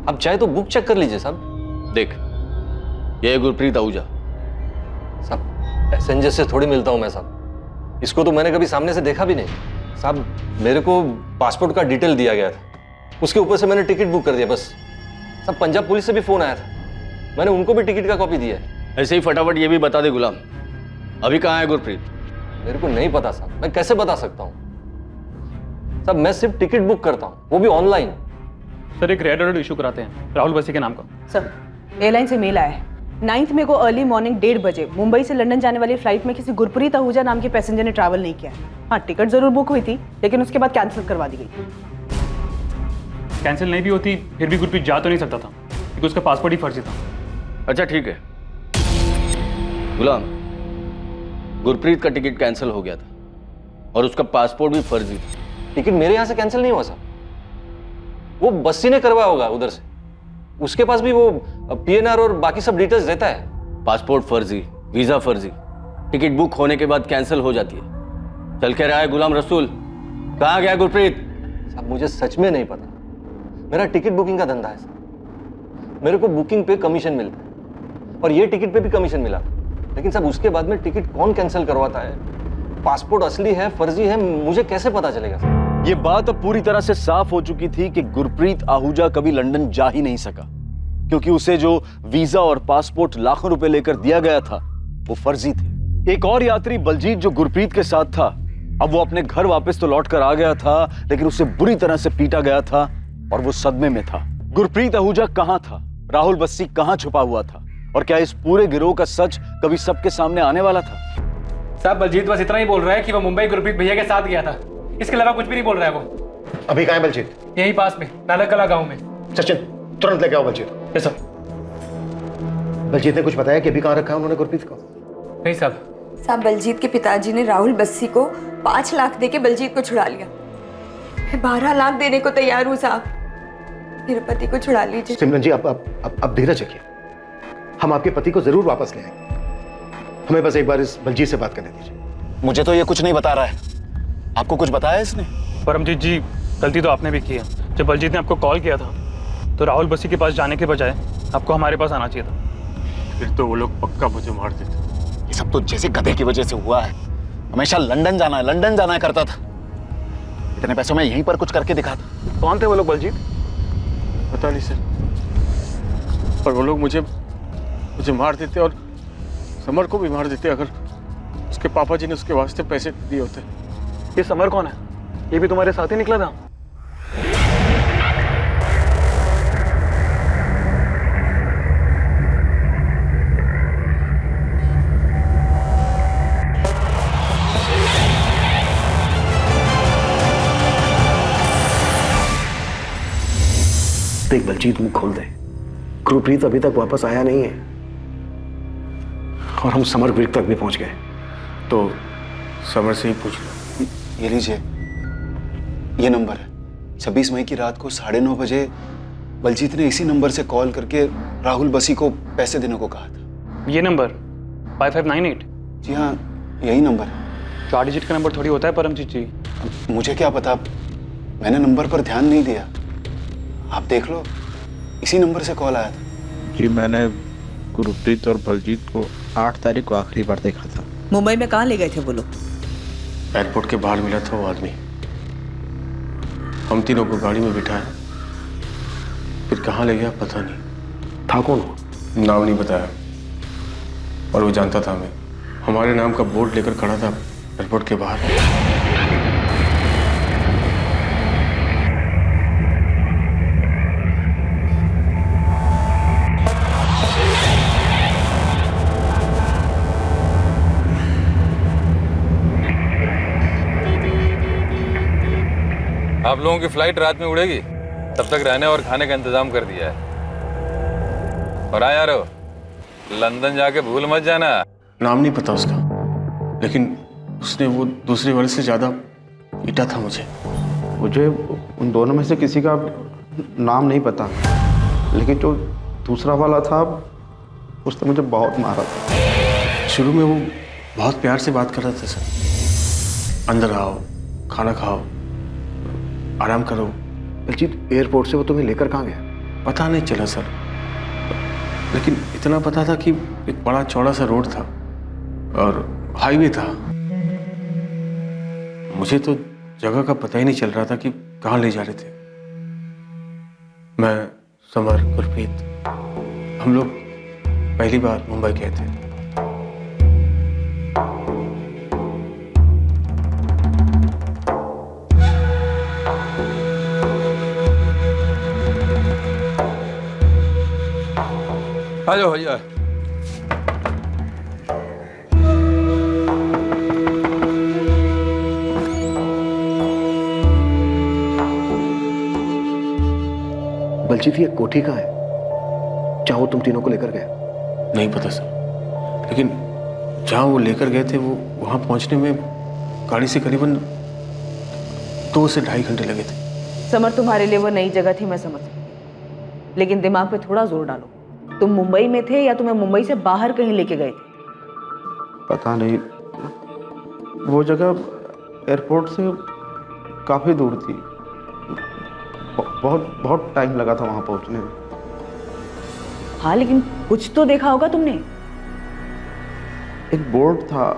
आप चाहे तो बुक चेक कर लीजिए साहब। देख, ये है गुरप्रीत आहूजा। साहब पैसेंजर से थोड़ी मिलता हूँ मैं साहब, इसको तो मैंने कभी सामने से देखा भी नहीं। साहब मेरे को पासपोर्ट का डिटेल दिया गया था, उसके ऊपर से मैंने टिकट बुक कर दिया बस। साहब पंजाब पुलिस से भी फोन आया था, मैंने उनको भी टिकट का कॉपी दिया है। ऐसे ही फटाफट ये भी बता दे गुलाम, अभी कहाँ है गुरप्रीत? मेरे को नहीं पता साहब, मैं कैसे बता सकता हूँ साहब, मैं सिर्फ टिकट बुक करता हूँ, वो भी ऑनलाइन। सर एक रेड अलर्ट इशू कराते हैं राहुल बसी के नाम का। सर एयरलाइन से मेल आया है, 9 मई को अर्ली मॉर्निंग 1:30 बजे मुंबई से लंदन जाने वाली फ्लाइट में किसी गुरप्रीत आहूजा नाम के पैसेंजर ने ट्रैवल नहीं किया है। हाँ टिकट जरूर बुक हुई थी, लेकिन उसके बाद कैंसिल करवा दी गई। कैंसिल नहीं भी होती फिर भी गुरप्रीत जा तो नहीं सकता था, क्योंकि उसका पासपोर्ट ही फर्जी था। अच्छा ठीक है गुलाम, गुरप्रीत का टिकट कैंसिल हो गया था और उसका पासपोर्ट भी फर्जी था। टिकट मेरे यहाँ से कैंसिल नहीं हुआ साहब, वो बस्सी ने करवाया होगा उधर से, उसके पास भी वो PNR और बाकी सब डिटेल्स रहता है। पासपोर्ट फर्जी, वीजा फर्जी, टिकट बुक होने के बाद कैंसिल हो जाती है। चल के रहा है गुलाम रसूल, कहाँ गया गुरप्रीत? साहब मुझे सच में नहीं पता, मेरा टिकट बुकिंग का धंधा है साहब, मेरे को बुकिंग पे कमीशन मिलता है और ये टिकट पे भी कमीशन मिला, लेकिन साहब उसके बाद में टिकट कौन कैंसिल करवाता है, पासपोर्ट असली है फर्जी है, मुझे कैसे पता चलेगा साहब? ये बात अब पूरी तरह से साफ हो चुकी थी कि गुरप्रीत आहूजा कभी लंदन जा ही नहीं सका, क्योंकि उसे जो वीजा और पासपोर्ट लाखों रुपए लेकर दिया गया था वो फर्जी थे। एक और यात्री बलजीत जो गुरप्रीत के साथ था, अब वो अपने घर वापस तो लौट कर आ गया था, लेकिन उसे बुरी तरह से पीटा गया था और वो सदमे में था। गुरप्रीत आहूजा कहां था, राहुल बस्सी कहां छुपा हुआ था, और क्या इस पूरे गिरोह का सच कभी सबके सामने आने वाला था? साहब बलजीत बस इतना ही बोल रहा है कि वो मुंबई गुरप्रीत भैया के साथ गया था, इसके अलावा कुछ भी नहीं बोल रहा है वो। अभी कहाँ है बलजीत? यही पास में नालकला गांव में। सचिन तुरंत लेके आओ बलजीत। Yes sir. बलजीत ने कुछ बताया कि अभी कहाँ रखा है उन्होंने गुरप्रीत को? नहीं साहब। साहब बलजीत के पिताजी ने राहुल बस्सी को 5 लाख देके बलजीत को छुड़ा लिया। मैं 12 लाख देने को तैयार हूँ साहब, मेरे पति को छुड़ा लीजिए। सिमरन जी आप धीरज रखिए, हम आपके पति को जरूर वापस ले आएंगे, हमें बस एक बार इस बलजीत से बात करने दीजिए। मुझे तो ये कुछ नहीं बता रहा है, आपको कुछ बताया इसने? परमजीत जी गलती तो आपने भी की है, जब बलजीत ने आपको कॉल किया था तो राहुल बसी के पास जाने के बजाय आपको हमारे पास आना चाहिए था। फिर तो वो लोग पक्का मुझे मार देते। ये सब तो जैसे गधे की वजह से हुआ है, हमेशा लंदन जाना है करता था, इतने पैसों में यहीं पर कुछ करके दिखाता। कौन थे वो लोग बलजीत? पता नहीं सर, पर वो लोग मुझे मार देते और समर को भी मार देते अगर उसके पापा जी ने उसके वास्ते पैसे दिए होते। ये समर कौन है? ये भी तुम्हारे साथ ही निकला था? देख बलजीत मुंह खोल दे, गुरप्रीत अभी तक वापस आया नहीं है और हम समर ब्रिक तक भी पहुंच गए। तो समर से ही पूछ लो। ये लीजिए, ये नंबर है। 26 मई की रात को 9:30 बजे बलजीत ने इसी नंबर से कॉल करके राहुल बसी को पैसे देने को कहा था। ये नंबर 5598? जी हाँ, यही नंबर है। 4 डिजिट का नंबर थोड़ी होता है परमजीत जी। मुझे क्या पता, मैंने नंबर पर ध्यान नहीं दिया। आप देख लो, इसी नंबर से कॉल आया था। जी मैंने गुरप्रीत और बलजीत को 8 तारीख को आखिरी बार देखा था। मुंबई में कहाँ ले गए थे वो लोग? एयरपोर्ट के बाहर मिला था वो आदमी। हम तीनों को गाड़ी में बिठाया, फिर कहाँ ले गया पता नहीं। था कौन वो? नाम नहीं बताया, और वो जानता था हमें। हमारे नाम का बोर्ड लेकर खड़ा था एयरपोर्ट के बाहर। आप लोगों की फ्लाइट रात में उड़ेगी, तब तक रहने और खाने का इंतजाम कर दिया है। और हाँ यारो, लंदन जाके भूल मत जाना। नाम नहीं पता उसका, लेकिन उसने वो दूसरे वाले से ज्यादा पीटा था मुझे। मुझे उन दोनों में से किसी का नाम नहीं पता, लेकिन जो दूसरा वाला था उसने मुझे बहुत मारा था। शुरू में वो बहुत प्यार से बात कर रहा था सर। अंदर आओ, खाना खाओ, आराम करो। बलजीत, एयरपोर्ट से वो तुम्हें लेकर कहाँ गया? पता नहीं चला सर, लेकिन इतना पता था कि एक बड़ा चौड़ा सा रोड था और हाईवे था। मुझे तो जगह का पता ही नहीं चल रहा था कि कहाँ ले जा रहे थे। मैं, समर, गुरप्रीत, हम लोग पहली बार मुंबई गए थे। आ जाओ भैया। बलजीत, ये कोठी कहाँ है जहाँ वो तुम तीनों को लेकर गए? नहीं पता सर, लेकिन जहाँ वो लेकर गए थे वो वहाँ पहुँचने में गाड़ी से करीबन 2 से 2.5 घंटे लगे थे। समर, तुम्हारे लिए वो नई जगह थी, मैं समझ सकती, लेकिन दिमाग पे थोड़ा जोर डालो। तुम मुंबई में थे या तुम्हें मुंबई से बाहर कहीं लेके गए थे? पता नहीं, वो जगह एयरपोर्ट से काफ़ी दूर थी। बहुत टाइम लगा था वहाँ पहुँचने में। हाँ, लेकिन कुछ तो देखा होगा तुमने। एक बोर्ड था,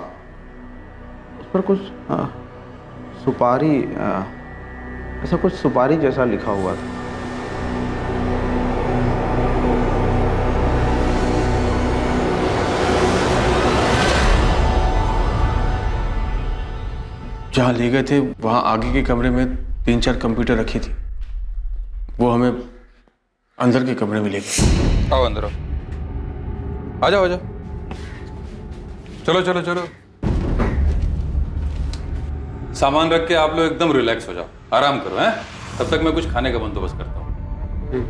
उस पर कुछ सुपारी, ऐसा कुछ सुपारी जैसा लिखा हुआ था। जहाँ ले गए थे वहाँ आगे के कमरे में 3-4 कंप्यूटर रखी थी। वो हमें अंदर के कमरे में ले गए। आओ अंदर आओ, आ जाओ आ जाओ, चलो चलो चलो। सामान रख के आप लोग एकदम रिलैक्स हो जाओ, आराम करो हैं। तब तक मैं कुछ खाने का बंदोबस्त करता हूँ।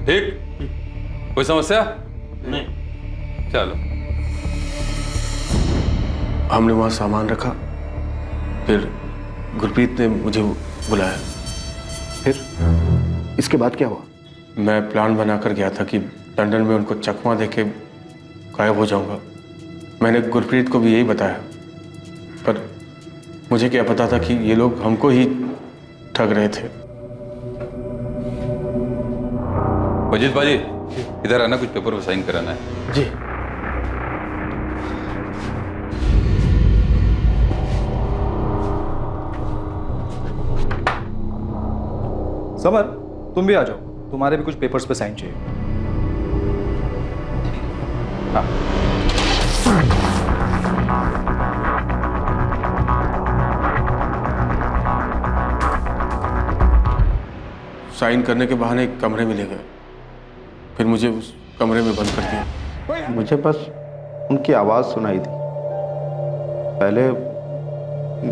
ठीक? कोई समस्या नहीं? चलो। हमने वहाँ सामान रखा, फिर गुरप्रीत ने मुझे बुलाया। फिर इसके बाद क्या हुआ? मैं प्लान बनाकर गया था कि लंदन में उनको चकमा देके गायब हो जाऊंगा। मैंने गुरप्रीत को भी यही बताया, पर मुझे क्या पता था कि ये लोग हमको ही ठग रहे थे। अजीत बाजी, इधर आना, कुछ पेपर पर साइन कराना है। जी। समर, तुम भी आ जाओ, तुम्हारे भी कुछ पेपर्स पे साइन चाहिए। हाँ। साइन करने के बहाने एक कमरे में ले गए, फिर मुझे उस कमरे में बंद कर दिया। मुझे बस उनकी आवाज़ सुनाई दी, पहले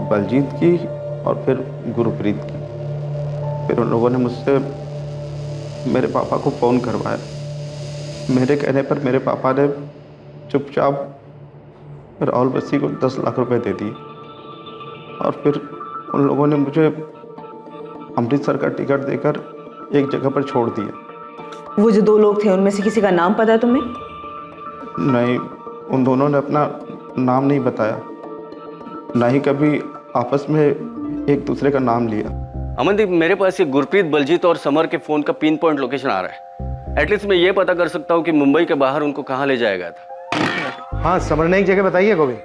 बलजीत की और फिर गुरप्रीत की। फिर उन लोगों ने मुझसे मेरे पापा को फ़ोन करवाया। मेरे कहने पर मेरे पापा ने चुपचाप राहुल बस्सी को 10 लाख रुपए दे दिए और फिर उन लोगों ने मुझे अमृतसर का टिकट देकर एक जगह पर छोड़ दिया। वो जो 2 लोग थे उनमें से किसी का नाम पता है तुम्हें? नहीं, उन दोनों ने अपना नाम नहीं बताया, ना ही कभी आपस में एक दूसरे का नाम लिया। अमनदीप, मेरे पास ये गुरप्रीत, बलजीत और समर के फोन का पिन पॉइंट लोकेशन आ रहा है। एटलीस्ट मैं ये पता कर सकता हूँ कि मुंबई के बाहर उनको कहाँ ले जाया गया था। हाँ, समर ने एक जगह बताई है गोविंद,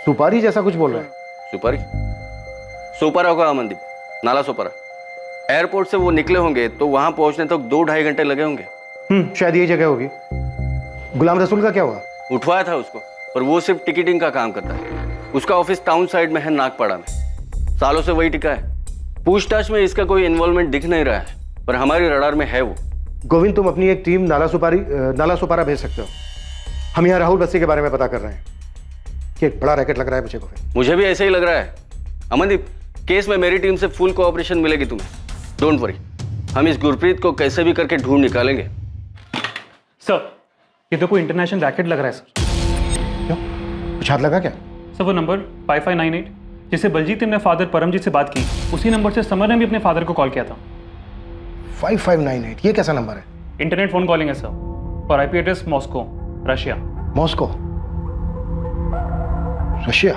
सुपारी जैसा कुछ बोल रहा है। सुपारी? सोपारा होगा अमनदीप, नाला सोपारा। एयरपोर्ट से वो निकले होंगे तो वहां पहुंचने तक 2-2.5 घंटे लगे होंगे। शायद यही जगह होगी। गुलाम रसूल का क्या हुआ? उठवाया था उसको, पर वो सिर्फ टिकटिंग का काम करता है। उसका ऑफिस टाउन साइड में है, नागपाड़ा में। सालों से वही टिका है। पूछताछ में इसका कोई इन्वॉल्वमेंट दिख नहीं रहा है, पर हमारी रडार में है वो। गोविंद, तुम अपनी एक टीम नाला सुपारा भेज सकते हो। हम यहाँ राहुल बस्सी के बारे में पता कर रहे हैं कि एक बड़ा रैकेट लग रहा है मुझे। गोविंद, मुझे भी ऐसे ही लग रहा है। अमनदीप, केस में मेरी टीम से फुल कोऑपरेशन मिलेगी तुम्हें, डोंट वरी। हम इस गुरप्रीत को कैसे भी करके ढूंढ निकालेंगे। सर, ये तो कोई इंटरनेशनल रैकेट लग रहा है सर। क्यों, कुछ हाथ लगा क्या? सर, वो नंबर 5598 जिससे बलजीत ने फादर परमजीत से बात की, उसी नंबर से समर ने भी अपने फादर को कॉल किया था। 5598, ये कैसा नंबर है? इंटरनेट फोन कॉलिंग है सर, और IP address Moscow, Russia. Moscow, Russia?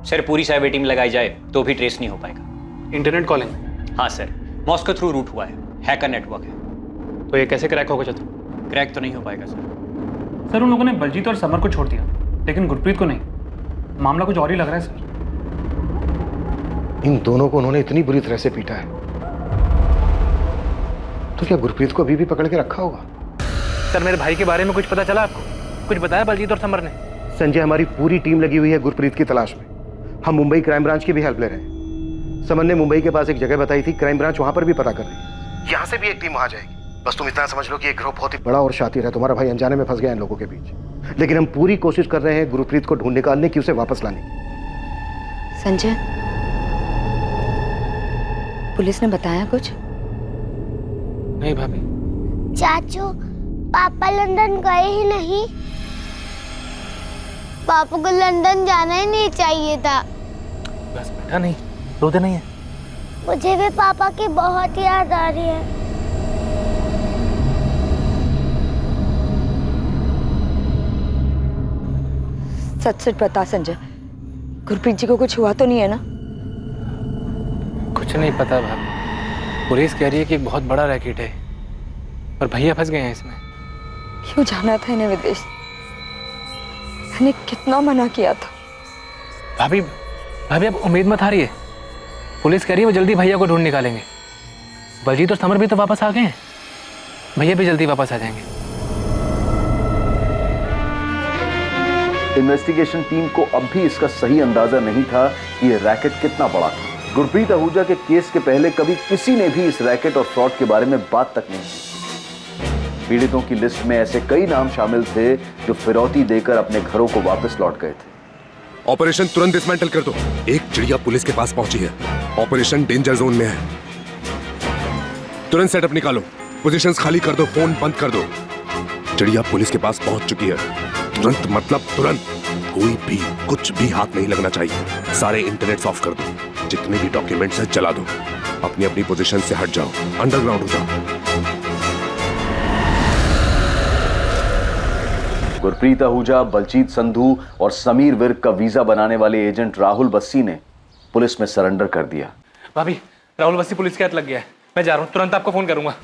Sir, पूरी साइबर टीम लगाई जाए तो भी ट्रेस नहीं हो पाएगा। Internet calling? हाँ सर, मॉस्को थ्रू रूट हुआ है, हैकर नेटवर्क है। तो ये कैसे क्रैक होगा चतुर? क्रैक तो नहीं हो पाएगा सर। सर, उन लोगों ने बलजीत और समर को छोड़ दिया, लेकिन गुरप्रीत को नहीं। मामला कुछ और ही लग रहा है सर। इन दोनों को उन्होंने इतनी बुरी तरह से पीटा है, तो क्या गुरप्रीत को अभी भी पकड़ के रखा होगा? सर, मेरे भाई के बारे में कुछ पता चला आपको? कुछ बताया बलजीत और समर ने? संजय, हमारी पूरी टीम लगी हुई है गुरप्रीत की तलाश में। हम मुंबई क्राइम ब्रांच की भी हेल्प ले रहे हैं। समर ने मुंबई के पास एक जगह बताई थी, क्राइम ब्रांच वहां पर भी पता कर रही है। यहाँ से भी एक टीम वहां जाएगी। बस तुम इतना समझ लो कि ये ग्रुप बहुत ही बड़ा और शातिर है। तुम्हारा भाई अनजाने में फंस गया इन लोगों के बीच, लेकिन हम पूरी कोशिश कर रहे हैं गुरप्रीत को ढूंढ निकालने की, उसे वापस लाने की। संजय, पुलिस ने बताया कुछ? नहीं भाभी। चाचू, पापा लंदन गए ही नहीं। पापा को लंदन जाना ही नहीं चाहिए था। बस बेटा, नहीं रोते नहीं है। मुझे भी पापा की बहुत याद आ रही है। सच सच बता संजय, गुरप्रीत जी को कुछ हुआ तो नहीं है ना? कुछ नहीं पता भाभी। पुलिस कह रही है कि एक बहुत बड़ा रैकेट है और भैया फंस गए हैं इसमें। क्यों जाना था इन्हें विदेश? मैंने कितना मना किया था। भाभी अब उम्मीद मत हारिए। पुलिस कह रही है वो जल्दी भैया को ढूंढ निकालेंगे। बलजीत और समर भी तो वापस आ गए हैं, भैया भी जल्दी वापस आ जाएंगे। इन्वेस्टिगेशन टीम को अब भी इसका सही अंदाजा नहीं था कि यह रैकेट कितना बड़ा था। गुरप्रीत आहूजा के केस के पहले कभी किसी ने भी इस रैकेट और फ्रॉड के बारे में बात तक नहीं की। पीड़ितों की लिस्ट में ऐसे कई नाम शामिल थे जो फिरौती देकर अपने घरों को वापस लौट गए थे। ऑपरेशन तुरंत डिसमेंटल कर दो। एक चिड़िया पुलिस के पास पहुंची है, ऑपरेशन डेंजर जोन में है। तुरंत सेटअप निकालो, पोजीशंस खाली कर दो, फोन बंद कर दो। चिड़िया पुलिस के पास पहुंच चुकी है। तुरंत मतलब तुरंत। कोई भी कुछ भी हाथ नहीं लगना चाहिए। सारे इंटरनेट ऑफ कर दो, जितने भी डॉक्यूमेंट्स हैं जला दो। अपनी अपनी पोजीशन से हट जाओ, अंडरग्राउंड हो जाओ। गुरप्रीत आहूजा, बलजीत संधू और समीर विर्क का वीजा बनाने वाले एजेंट राहुल बस्सी ने पुलिस में सरेंडर कर दिया। भाभी, राहुल बस्सी पुलिस के हाथ लग गया है। मैं जा रहा हूँ, तुरंत आपको फोन करूंगा।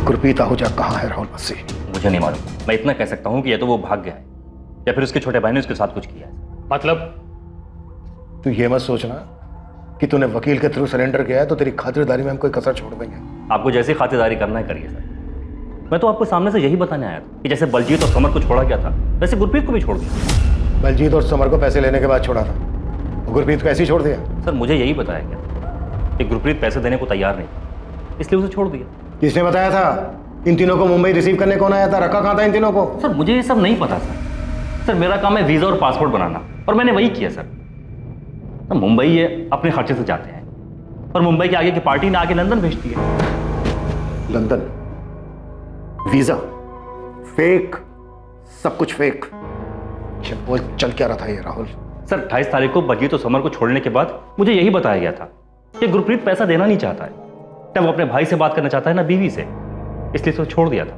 गुरप्रीत आहूजा कहाँ है राहुल बस्सी? मुझे नहीं मालूम। मैं इतना कह सकता हूँ कि या तो वो भाग गया है या फिर उसके छोटे भाई ने उसके साथ कुछ किया है। मतलब? तू ये मत सोचना कि तूने वकील के थ्रू सरेंडर किया है तो तेरी खातिरदारी में हम कोई कसर छोड़ देंगे। आपको जैसी खातिरदारी करना है करिए सर। मैं तो आपको सामने से यही बताने आया था कि जैसे बलजीत और समर को छोड़ा गया था वैसे गुरप्रीत को भी छोड़ दिया। बलजीत और समर को पैसे लेने के बाद छोड़ा था, गुरप्रीत को ऐसे ही छोड़ दिया? सर, मुझे यही बताया गया कि गुरप्रीत पैसे देने को तैयार नहीं था, इसलिए उसे छोड़ दिया। किसने बताया था? इन तीनों को मुंबई रिसीव करने कौन आया था? रखा कहाँ था इन तीनों को? सर, मुझे ये सब नहीं पता सर मेरा काम है वीजा और पासपोर्ट बनाना, और मैंने वही किया सर। मुंबई ये अपने खर्चे से जाते हैं, और मुंबई के आगे की पार्टी ने आके लंदन भेज दिए। लंदन, वीजा, फेक, सब कुछ फेक। वो चल क्या रहा था ये राहुल? सर 28 तारीख को बलजीत और समर को छोड़ने के बाद मुझे यही बताया गया था कि गुरप्रीत पैसा देना नहीं चाहता है, तब वो अपने भाई से बात करना चाहता है ना बीवी से, इसलिए तो छोड़ दिया था।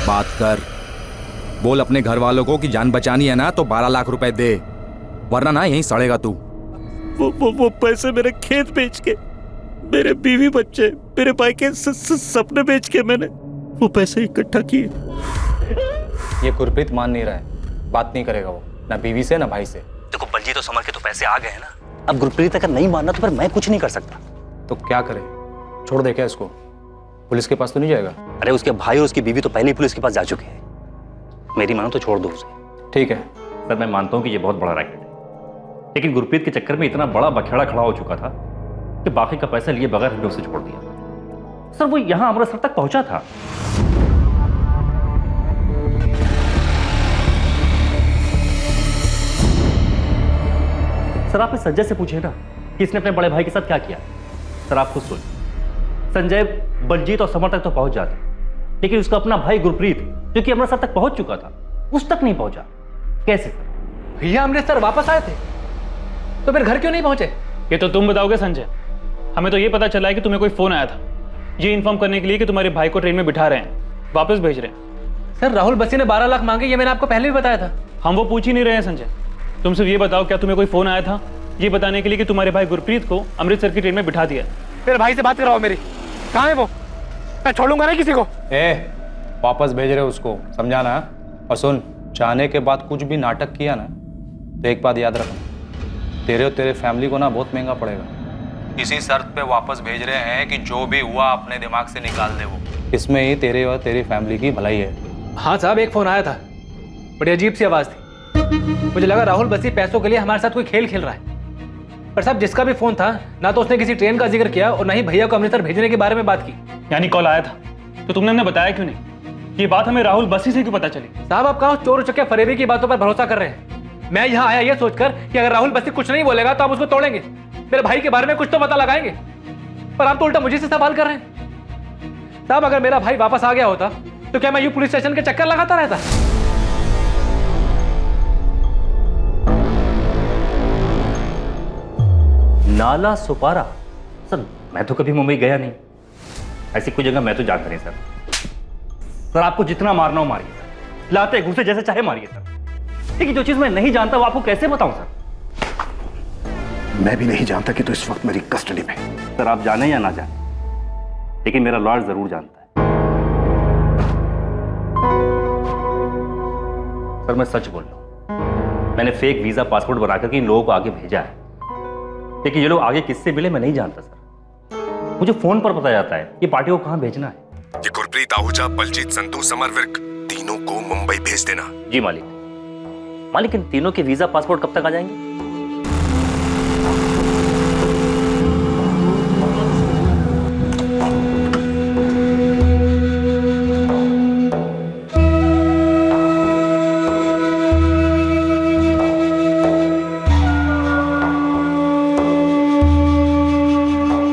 बात कर, बोल अपने घर वालों को कि जान बचानी है ना तो 12 लाख रुपए दे, वरना ना यहीं सड़ेगा तू। वो पैसे मेरे खेत बेच के, मेरे बीवी बच्चे, मेरे भाई के सपने बेच के मैंने वो पैसे इकट्ठा किए। ये गुरप्रीत मान नहीं रहा है, बात नहीं करेगा वो, ना बीवी से ना भाई से। देखो बलजीत और समर के तो पैसे आ गए हैं ना, अब गुरप्रीत अगर नहीं मानना तो फिर मैं कुछ नहीं कर सकता। तो क्या करे, छोड़ दे क्या इसको? पुलिस के पास तो नहीं जाएगा? अरे उसके भाई और उसकी बीवी तो पहले ही पुलिस के पास जा चुके हैं, मेरी मानो तो छोड़ दो उसे। ठीक है सर, मैं मानता हूं कि ये बहुत बड़ा रैकेट है, लेकिन गुरप्रीत के चक्कर में इतना बड़ा बखेड़ा खड़ा हो चुका था कि बाकी का पैसा लिए बगैर हमने उसे छोड़ दिया। सर वो यहां अमृतसर तक पहुंचा था। सर आप इस संजय से पूछे ना कि इसने अपने बड़े भाई के साथ क्या किया। सर आप खुद सुन, संजय बलजीत और समर तक तो पहुंच जाते, लेकिन उसका अपना भाई गुरप्रीत जो कि अमृतसर तक पहुंच चुका था उस तक नहीं पहुंचा। कैसे? भैया अमृतसर वापस आए थे तो फिर घर क्यों नहीं पहुंचे? ये तो तुम बताओगे संजय, हमें तो ये पता चला है कि तुम्हें कोई फोन आया था ये इन्फॉर्म करने के लिए कि तुम्हारे भाई को ट्रेन में बिठा रहे हैं, वापस भेज रहे हैं। सर राहुल बसी ने 12 लाख मांगे, ये मैंने आपको पहले भी बताया था। हम वो पूछ ही नहीं रहे हैं संजय, तुम सिर्फ ये बताओ क्या तुम्हें कोई फोन आया था ये बताने के लिए कि तुम्हारे भाई गुरप्रीत को अमृतसर की ट्रेन में बिठा दिया? मेरे भाई से बात कराओ मेरी, कहाँ है वो? मैं छोड़ूंगा नहीं किसी को। वापस भेज रहे हो उसको, समझाना। और सुन, चाहने के बाद कुछ भी नाटक किया ना तो एक बात याद रखना, तेरे और तेरे फैमिली को ना बहुत महंगा पड़ेगा। इसी शर्त पे वापस भेज रहे हैं कि जो भी हुआ अपने दिमाग से निकाल दे वो, इसमें ही तेरे और तेरी फैमिली की भलाई है। हाँ साहब, एक फोन आया था, बड़ी अजीब सी आवाज थी, मुझे लगा राहुल बसी पैसों के लिए हमारे साथ कोई खेल खेल रहा है। पर साहब जिसका भी फोन था ना तो उसने किसी ट्रेन का जिक्र किया और ना ही भैया को अमृतसर भेजने के बारे में बात की। यानी कॉल आया था तो तुमने हमें बताया क्यों नहीं? ये बात हमें राहुल बसी से क्यों पता चली? साहब आप कहाँ चोर चक्के फरेबी की बातों पर भरोसा कर रहे हैं? मैं यहाँ आया ये सोचकर कि अगर राहुल बसी कुछ नहीं बोलेगा तो आप उसको तोड़ेंगे, मेरे भाई के बारे में कुछ तो पता लगाएंगे, पर आप तो उल्टा मुझे से सवाल कर रहे हैं। साहब अगर मेरा भाई वापस आ गया होता तो क्या मैं यूं पुलिस स्टेशन के चक्कर लगाता रहता? नाला सुपारा? सर मैं तो कभी मुंबई गया नहीं, ऐसी कोई जगह मैं तो जाकर नहीं। सर आपको जितना मारना हो मारिए सर, लाते घुसे जैसे चाहे मारिए सर, लेकिन जो चीज मैं नहीं जानता वो आपको कैसे बताऊं सर? मैं भी नहीं जानता कि तू इस वक्त मेरी कस्टडी में। सर आप जाने या ना जाने, लेकिन मेरा लॉयर जरूर जानता है। सर मैं सच बोल रहा हूं, मैंने फेक वीजा पासपोर्ट बनाकर के इन लोगों को आगे भेजा है, लेकिन ये लोग आगे किससे मिले मैं नहीं जानता सर। मुझे फोन पर पता जाता है ये पार्टी को कहां भेजना है। ये गुरप्रीत आहूजा, बलजीत संधू, समर विर्क, तीनों को मुंबई भेज देना। जी मालिक। मालिक इन तीनों के वीजा पासपोर्ट कब तक आ जाएंगे?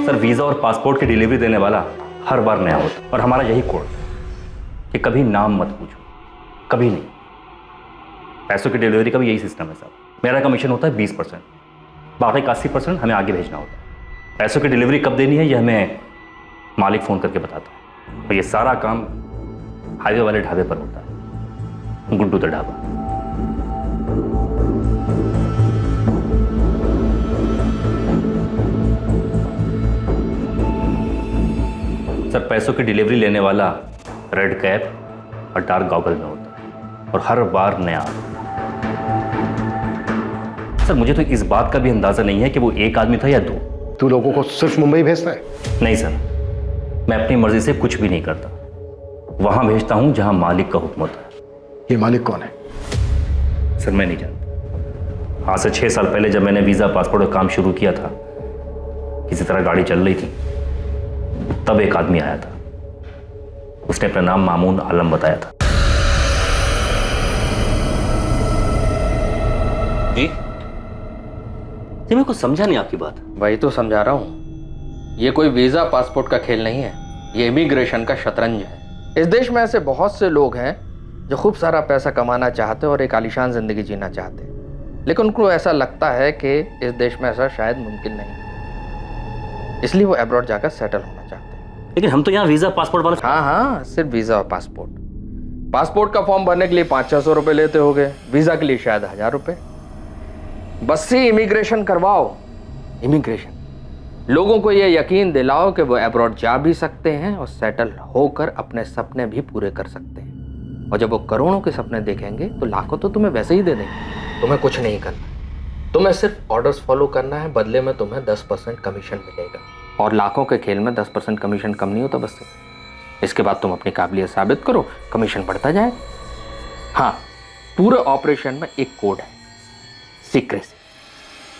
सर वीजा और पासपोर्ट की डिलीवरी देने वाला हर बार नया होता और हमारा यही कोड कि कभी नाम मत पूछो, कभी नहीं। पैसों की डिलीवरी का भी यही सिस्टम है साहब। मेरा कमीशन होता है 20%, बाकी का 80% हमें आगे भेजना होता है। पैसों की डिलीवरी कब देनी है यह हमें मालिक फ़ोन करके बताता है, और ये सारा काम हाईवे वाले ढाबे पर होता है, गुड्डू द ढाबा। सर पैसों की डिलीवरी लेने वाला रेड कैप और डार्क गॉगल में होता है और हर बार नया। सर मुझे तो इस बात का भी अंदाजा नहीं है कि वो एक आदमी था या दो। तू लोगों को सिर्फ मुंबई भेजता है? नहीं सर, मैं अपनी मर्जी से कुछ भी नहीं करता, वहां भेजता हूं जहां मालिक का हुक्म होता है। ये मालिक कौन है? सर मैं नहीं जानता। आज से 6 साल पहले जब मैंने वीजा पासपोर्ट का काम शुरू किया था, किसी तरह गाड़ी चल रही थी, तब एक आदमी आया था, उसने अपना नाम मामून आलम बताया था। जी जी, मेरे को समझा नहीं आपकी बात। वही तो समझा रहा हूँ। ये कोई वीज़ा पासपोर्ट का खेल नहीं है, ये इमिग्रेशन का शतरंज है। इस देश में ऐसे बहुत से लोग हैं जो खूब सारा पैसा कमाना चाहते और एक आलीशान ज़िंदगी जीना चाहते हैं, लेकिन उनको ऐसा लगता है कि इस देश में ऐसा शायद मुमकिन नहीं, इसलिए वो अब्रॉड जाकर सेटल होना चाहते हैं। लेकिन हम तो यहाँ वीज़ा पासपोर्ट वाले। हाँ, सिर्फ वीज़ा और पासपोर्ट। पासपोर्ट का फॉर्म भरने के लिए 500-600 रुपये लेते होगे, वीज़ा के लिए शायद 1000 रुपये। बस ही इमिग्रेशन करवाओ। इमिग्रेशन लोगों को ये यकीन दिलाओ कि वो अब्रॉड जा भी सकते हैं और सेटल होकर अपने सपने भी पूरे कर सकते हैं। और जब वो करोड़ों के सपने देखेंगे तो लाखों तो तुम्हें वैसे ही दे देंगे। तुम्हें कुछ नहीं करना, तुम्हें सिर्फ ऑर्डर्स फॉलो करना है, बदले में तुम्हें 10% कमीशन मिलेगा। और लाखों के खेल में 10% कमीशन कम नहीं होता बस से। इसके बाद तुम अपनी काबिलियत साबित करो, कमीशन बढ़ता जाए। हाँ, पूरे ऑपरेशन में एक कोड है, सीक्रेसी।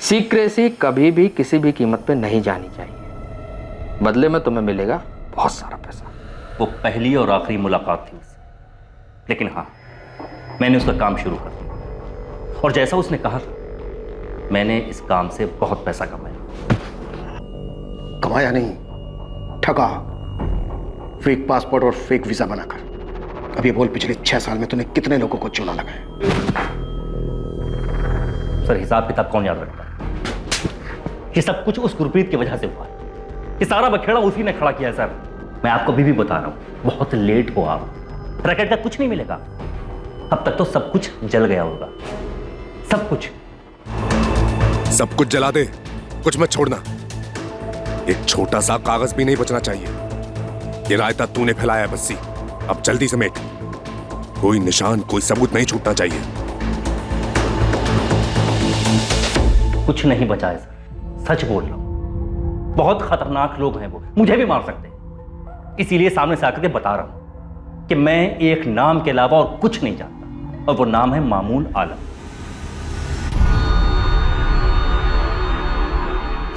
सीक्रेसी कभी भी किसी भी कीमत पे नहीं जानी चाहिए, बदले में तुम्हें मिलेगा बहुत सारा पैसा। वो पहली और आखिरी मुलाकात थी उससे, लेकिन हाँ, मैंने उसका काम शुरू कर दिया और जैसा उसने कहा था, मैंने इस काम से बहुत पैसा कमाया। कमाया नहीं, ठगा। फेक पासपोर्ट और फेक वीजा बनाकर। अब ये बोल, पिछले 6 साल में तूने कितने लोगों को चूना लगाया? सर, हिसाब किताब कौन याद रखता है? ये सब कुछ उस गुरप्रीत की वजह से हुआ है। ये सारा बखेड़ा उसी ने खड़ा किया है सर। मैं आपको अभी भी बता रहा हूं, बहुत लेट हो आप। रैकेट का कुछ नहीं मिलेगा। अब तक तो सब कुछ जल गया होगा, सब कुछ। सब कुछ जला दे, कुछ मत छोड़ना। एक छोटा सा कागज भी नहीं बचना चाहिए। ये रायता तूने फैलाया बस्सी, अब जल्दी समेट। कोई निशान, कोई सबूत नहीं छूटना चाहिए। कुछ नहीं बचा है सर, सच बोल रहा हूं। बहुत खतरनाक लोग हैं वो, मुझे भी मार सकते हैं। इसीलिए सामने से आकर के बता रहा हूं कि मैं एक नाम के अलावा और कुछ नहीं जानता, और वो नाम है मामून आलम।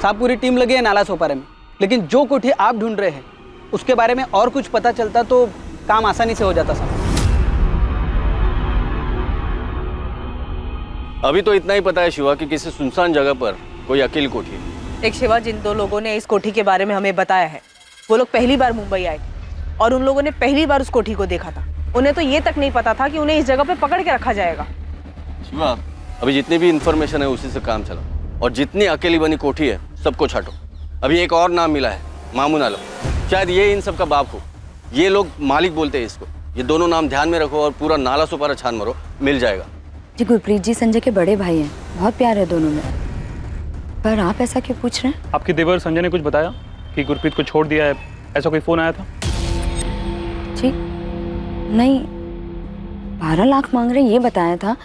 साहब, पूरी टीम लगी है नाला सोपारे में, लेकिन जो कोठी आप ढूंढ रहे हैं उसके बारे में और कुछ पता चलता तो काम आसानी से हो जाता साहब। अभी तो इतना ही पता है शिवा कि किसी सुनसान जगह पर कोई अकेली कोठी है। एक शिवा, जिन 2 लोगों ने इस कोठी के बारे में हमें बताया है, वो लोग पहली बार मुंबई आए थे और उन लोगों ने पहली बार उस कोठी को देखा था। उन्हें तो ये तक नहीं पता था कि उन्हें इस जगह पे पकड़ के रखा जाएगा। शिवा, अभी जितनी भी इंफॉर्मेशन है उसी से काम चला, और जितनी अकेली बनी कोठी है सबको छाटो। अभी एक और नाम मिला है, मामून आलम। शायद ये इन सब का बाप हो। ये लोग मालिक बोलते हैं इसको। ये दोनों नाम ध्यान में रखो और पूरा नाला सुपारा छान मारो, मिल जाएगा। जी, गुरप्रीत जी संजय के बड़े भाई हैं, बहुत प्यार है दोनों में। पर आप ऐसा क्यों पूछ रहे हैं? आपके देवर संजय ने कुछ बताया कि गुरप्रीत को छोड़ दिया है, ऐसा कोई फोन आया था? जी नहीं, 12 लाख मांग रहे ये बताया था।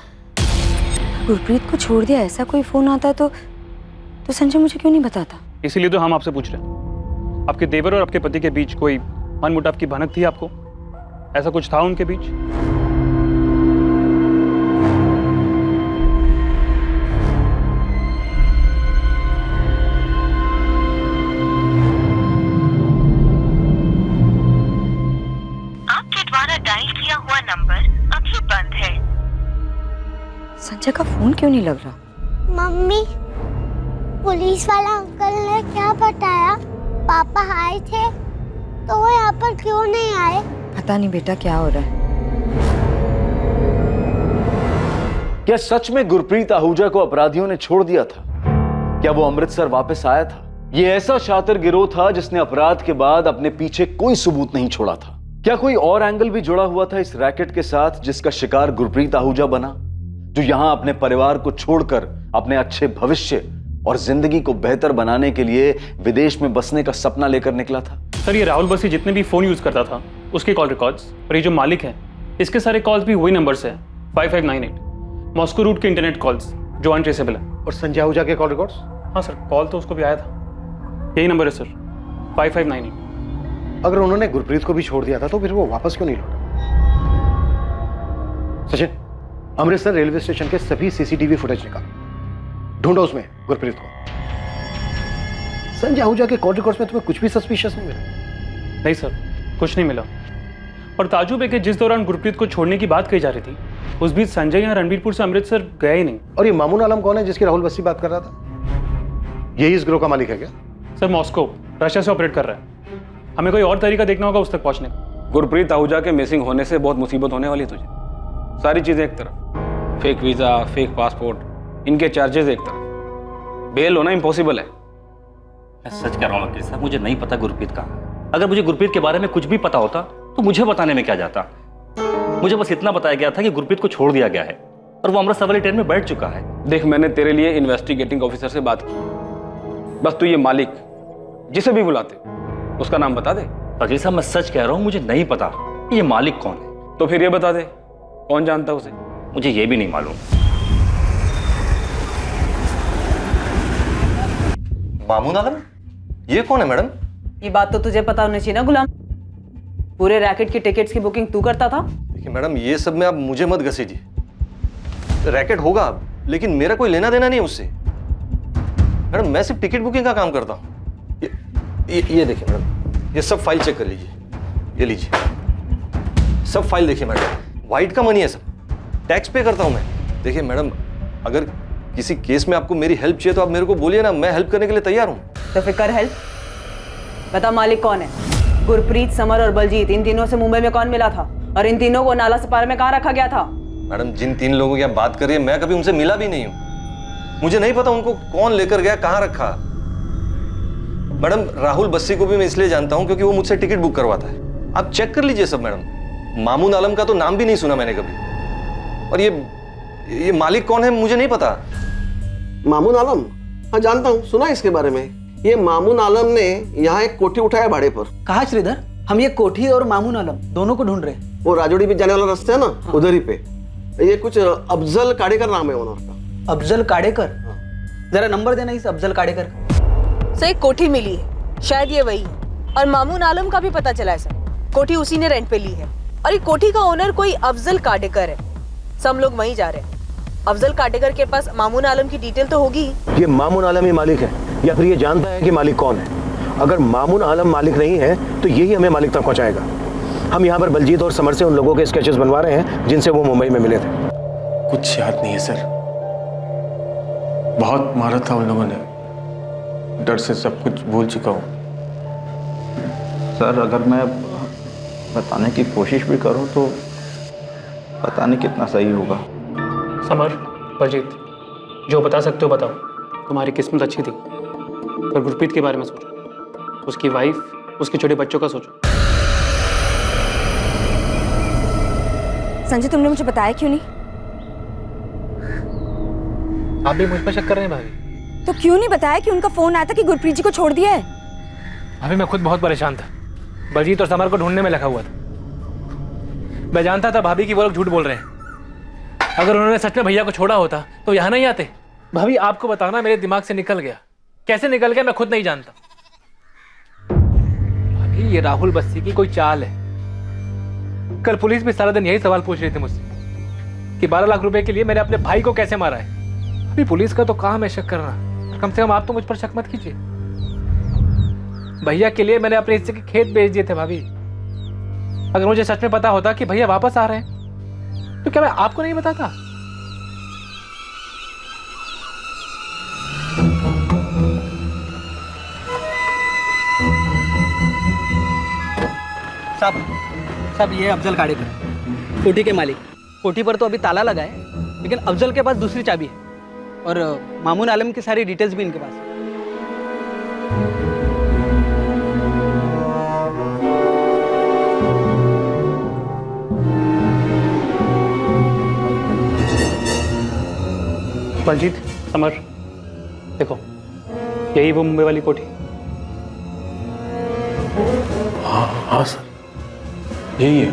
गुरप्रीत को छोड़ दिया ऐसा कोई फोन आता तो संजय मुझे क्यों नहीं बताता? इसीलिए तो हम आपसे पूछ रहे हैं। आपके देवर और आपके पति के बीच कोई मनमुटाव की भनक थी आपको? ऐसा कुछ था उनके बीच? आपके द्वारा डायल किया हुआ नंबर अभी बंद है। संजय का फोन क्यों नहीं लग रहा? मम्मी, पुलिस वाला अंकल ने क्या बताया? पापा आए थे तो वो यहाँ पर क्यों नहीं आए? पता नहीं बेटा क्या हो रहा है। क्या सच में गुरप्रीत आहूजा को अपराधियों ने छोड़ दिया था? क्या वो अमृतसर वापस आया था? ये ऐसा शातिर गिरोह था जिसने अपराध के बाद अपने पीछे कोई सबूत नहीं छोड़ा था। क्या कोई और एंगल भी जुड़ा हुआ था इस रैकेट के साथ जिसका शिकार गुरप्रीत आहूजा बना, जो यहां अपने परिवार को छोड़कर अपने अच्छे भविष्य और जिंदगी को बेहतर बनाने के लिए विदेश में बसने का सपना लेकर निकला था? सर, ये राहुल बसी जितने भी फोन यूज करता था उसके कॉल रिकॉर्ड्स, और ये जो मालिक है इसके सारे कॉल्स भी वही नंबर से है, 5598 मॉस्को रूट के इंटरनेट कॉल्स जो अनट्रेसेबल है। और संजय आहूजा के कॉल रिकॉर्ड्स? हाँ सर, कॉल तो उसको भी आया था। यही नंबर है सर, 5598। अगर उन्होंने गुरप्रीत को भी छोड़ दिया था तो फिर वो वापस क्यों नहीं लौटा? सचिन, अमृतसर रेलवे स्टेशन के सभी सीसीटीवी फुटेज निकालो, ढूंढो उसमें गुरप्रीत को। संजय आहूजा के कॉल रिकॉर्ड्स में तुम्हें कुछ भी सस्पिशियस नहीं मिला? नहीं सर, कुछ नहीं मिला। और ताजुब है कि जिस दौरान गुरप्रीत को छोड़ने की बात कही जा रही थी उस बीच संजय यहाँ रणबीरपुर से अमृतसर गया ही नहीं। और ये मामून आलम कौन है जिसकी राहुल बस्सी बात कर रहा था? यही इस गिरोह का मालिक है क्या? सर, मॉस्को रशिया से ऑपरेट कर रहा है। हमें कोई और तरीका देखना होगा उस तक पहुंचने का। गुरप्रीत आहूजा के मिसिंग होने से बहुत मुसीबत होने वाली है तुझे। सारी चीज़ें एक तरफ, फेक वीज़ा, फेक पासपोर्ट, इनके चार्जेस एक तरफ, बेल होना इम्पॉसिबल है। मैं सच कह रहा हूँ वकील साहब, मुझे नहीं पता गुरप्रीत कहाँ है। अगर मुझे गुरप्रीत के बारे में कुछ भी पता होता तो मुझे बताने में क्या जाता। मुझे बस इतना बताया गया था कि गुरप्रीत को छोड़ दिया गया है और वो अमृतसर वाली ट्रेन में बैठ चुका है। देख, मैंने तेरे लिए इन्वेस्टिगेटिंग ऑफिसर से बात की, बस तू ये मालिक जिसे भी बुलाते उसका नाम बता दे। वकील साहब, मैं सच कह रहा हूँ, मुझे नहीं पता ये मालिक कौन है। तो फिर ये बता दे, कौन जानता उसे? मुझे ये भी नहीं मालूम। मामून आलम, ये कौन है मैडम? ये बात तो तुझे पता होनी चाहिए ना गुलाम। पूरे रैकेट की टिकट्स की बुकिंग तू करता था। देखिए मैडम, ये सब में आप मुझे मत घसीटिए। रैकेट होगा लेकिन मेरा कोई लेना देना नहीं है उससे। मैडम, मैं सिर्फ टिकट बुकिंग का काम करता हूँ। ये देखिए मैडम, ये सब फाइल चेक कर लीजिए। ये लीजिए, सब फाइल देखिए मैडम, वाइट का मनी है सब। टैक्स पे करता हूँ मैं। देखिए मैडम, अगर किसी केस में आपको मेरी हेल्प चाहिए तो आप मेरे को बोलिए ना, मैं हेल्प करने के लिए तैयार हूँ। तो फिर कर हेल्प। बता मालिक कौन है? गुरप्रीत, समर और बलजीत, इन तीनों से मुंबई में कौन मिला था और इन तीनों को नाला सपारा में कहाँ रखा गया था? मैडम, जिन 3 लोगों की आप बात कर रही है, मैं कभी उनसे मिला भी नहीं हूँ। मुझे नहीं पता उनको कौन लेकर गया, कहाँ रखा। मैडम, राहुल बस्सी को भी मैं इसलिए जानता हूँ क्योंकि वो मुझसे टिकट बुक करवाता है। आप चेक कर लीजिए सब मैडम। मामून आलम का तो नाम भी नहीं सुना मैंने कभी। और ये मालिक कौन है मुझे नहीं पता। मामून आलम? हाँ जानता हूँ, सुना इसके बारे में। ये मामून आलम ने यहाँ एक कोठी उठाया भाड़े पर। कहा श्रीधर? हम ये कोठी और मामून आलम दोनों को ढूंढ रहे हैं। वो राजोड़ी बीच जाने वाला रास्ता है ना, हाँ। उधर ही पे। ये कुछ अफजल काडेकर नाम है ओनर का। अफजल काडेकर? जरा नंबर देना इस अफजल काडेकर का। सर, एक कोठी मिली है, शायद ये वही है। और मामून आलम का भी पता चला है सर, कोठी उसी ने रेंट पे ली है। और ये कोठी का ओनर कोई अफजल काडेकर है। सब लोग वहीं जा रहे हैं। अफजल काडेकर के पास मामून आलम की डिटेल तो होगी। ये मामून आलम ही मालिक है या फिर ये जानता है कि मालिक कौन है? अगर मामून आलम मालिक नहीं है तो यही हमें मालिक तक पहुंचाएगा। हम यहाँ पर बलजीत और समर से उन लोगों के स्केचेस बनवा रहे हैं जिनसे वो मुंबई में मिले थे। कुछ याद नहीं है सर, बहुत मारा था उन लोगों ने, डर से सब कुछ भूल चुका हूँ। सर, अगर मैं बताने की कोशिश भी करूँ तो पता नहीं कितना सही होगा। समर, बलजीत, जो बता सकते हो बताओ। तुम्हारी किस्मत अच्छी थी। पर गुरप्रीत के बारे में सोचो, उसकी वाइफ, उसके छोटे बच्चों का सोचो। संजय, तुमने मुझे बताया क्यों नहीं? आप भी मुझ पर शक कर रहे हैं भाभी? तो क्यों नहीं बताया कि उनका फोन आया था कि गुरप्रीत जी को छोड़ दिया है? भाभी, मैं खुद बहुत परेशान था। बलजीत और समर को ढूंढने में लगा हुआ था। मैं जानता था भाभी कि वो लोग झूठ बोल रहे हैं। अगर उन्होंने सच में भैया को छोड़ा होता तो यहाँ नहीं आते। भाभी, आपको बताना मेरे दिमाग से निकल गया। कैसे निकल गया मैं खुद नहीं जानता। भाभी, ये राहुल बस्सी की कोई चाल है। कल पुलिस भी सारा दिन यही सवाल पूछ रही थी मुझसे कि 12 लाख रुपए के लिए मैंने अपने भाई को कैसे मारा है। अभी पुलिस का तो काम है शक करना, कम से कम आप तो मुझ पर शक मत कीजिए। भैया के लिए मैंने अपने हिस्से के खेत बेच दिए थे भाभी। अगर मुझे सच में पता होता कि भैया वापस आ रहे हैं तो क्या मैं आपको नहीं बताता? साहब, ये अफजल काडेकर, कोठी के मालिक। कोठी पर तो अभी ताला लगा है, लेकिन अफजल के पास दूसरी चाबी है और मामून आलम की सारी डिटेल्स भी इनके पास है। बलजीत, समर, देखो, यही वो मुंबई वाली कोठी। हाँ सर, यही है।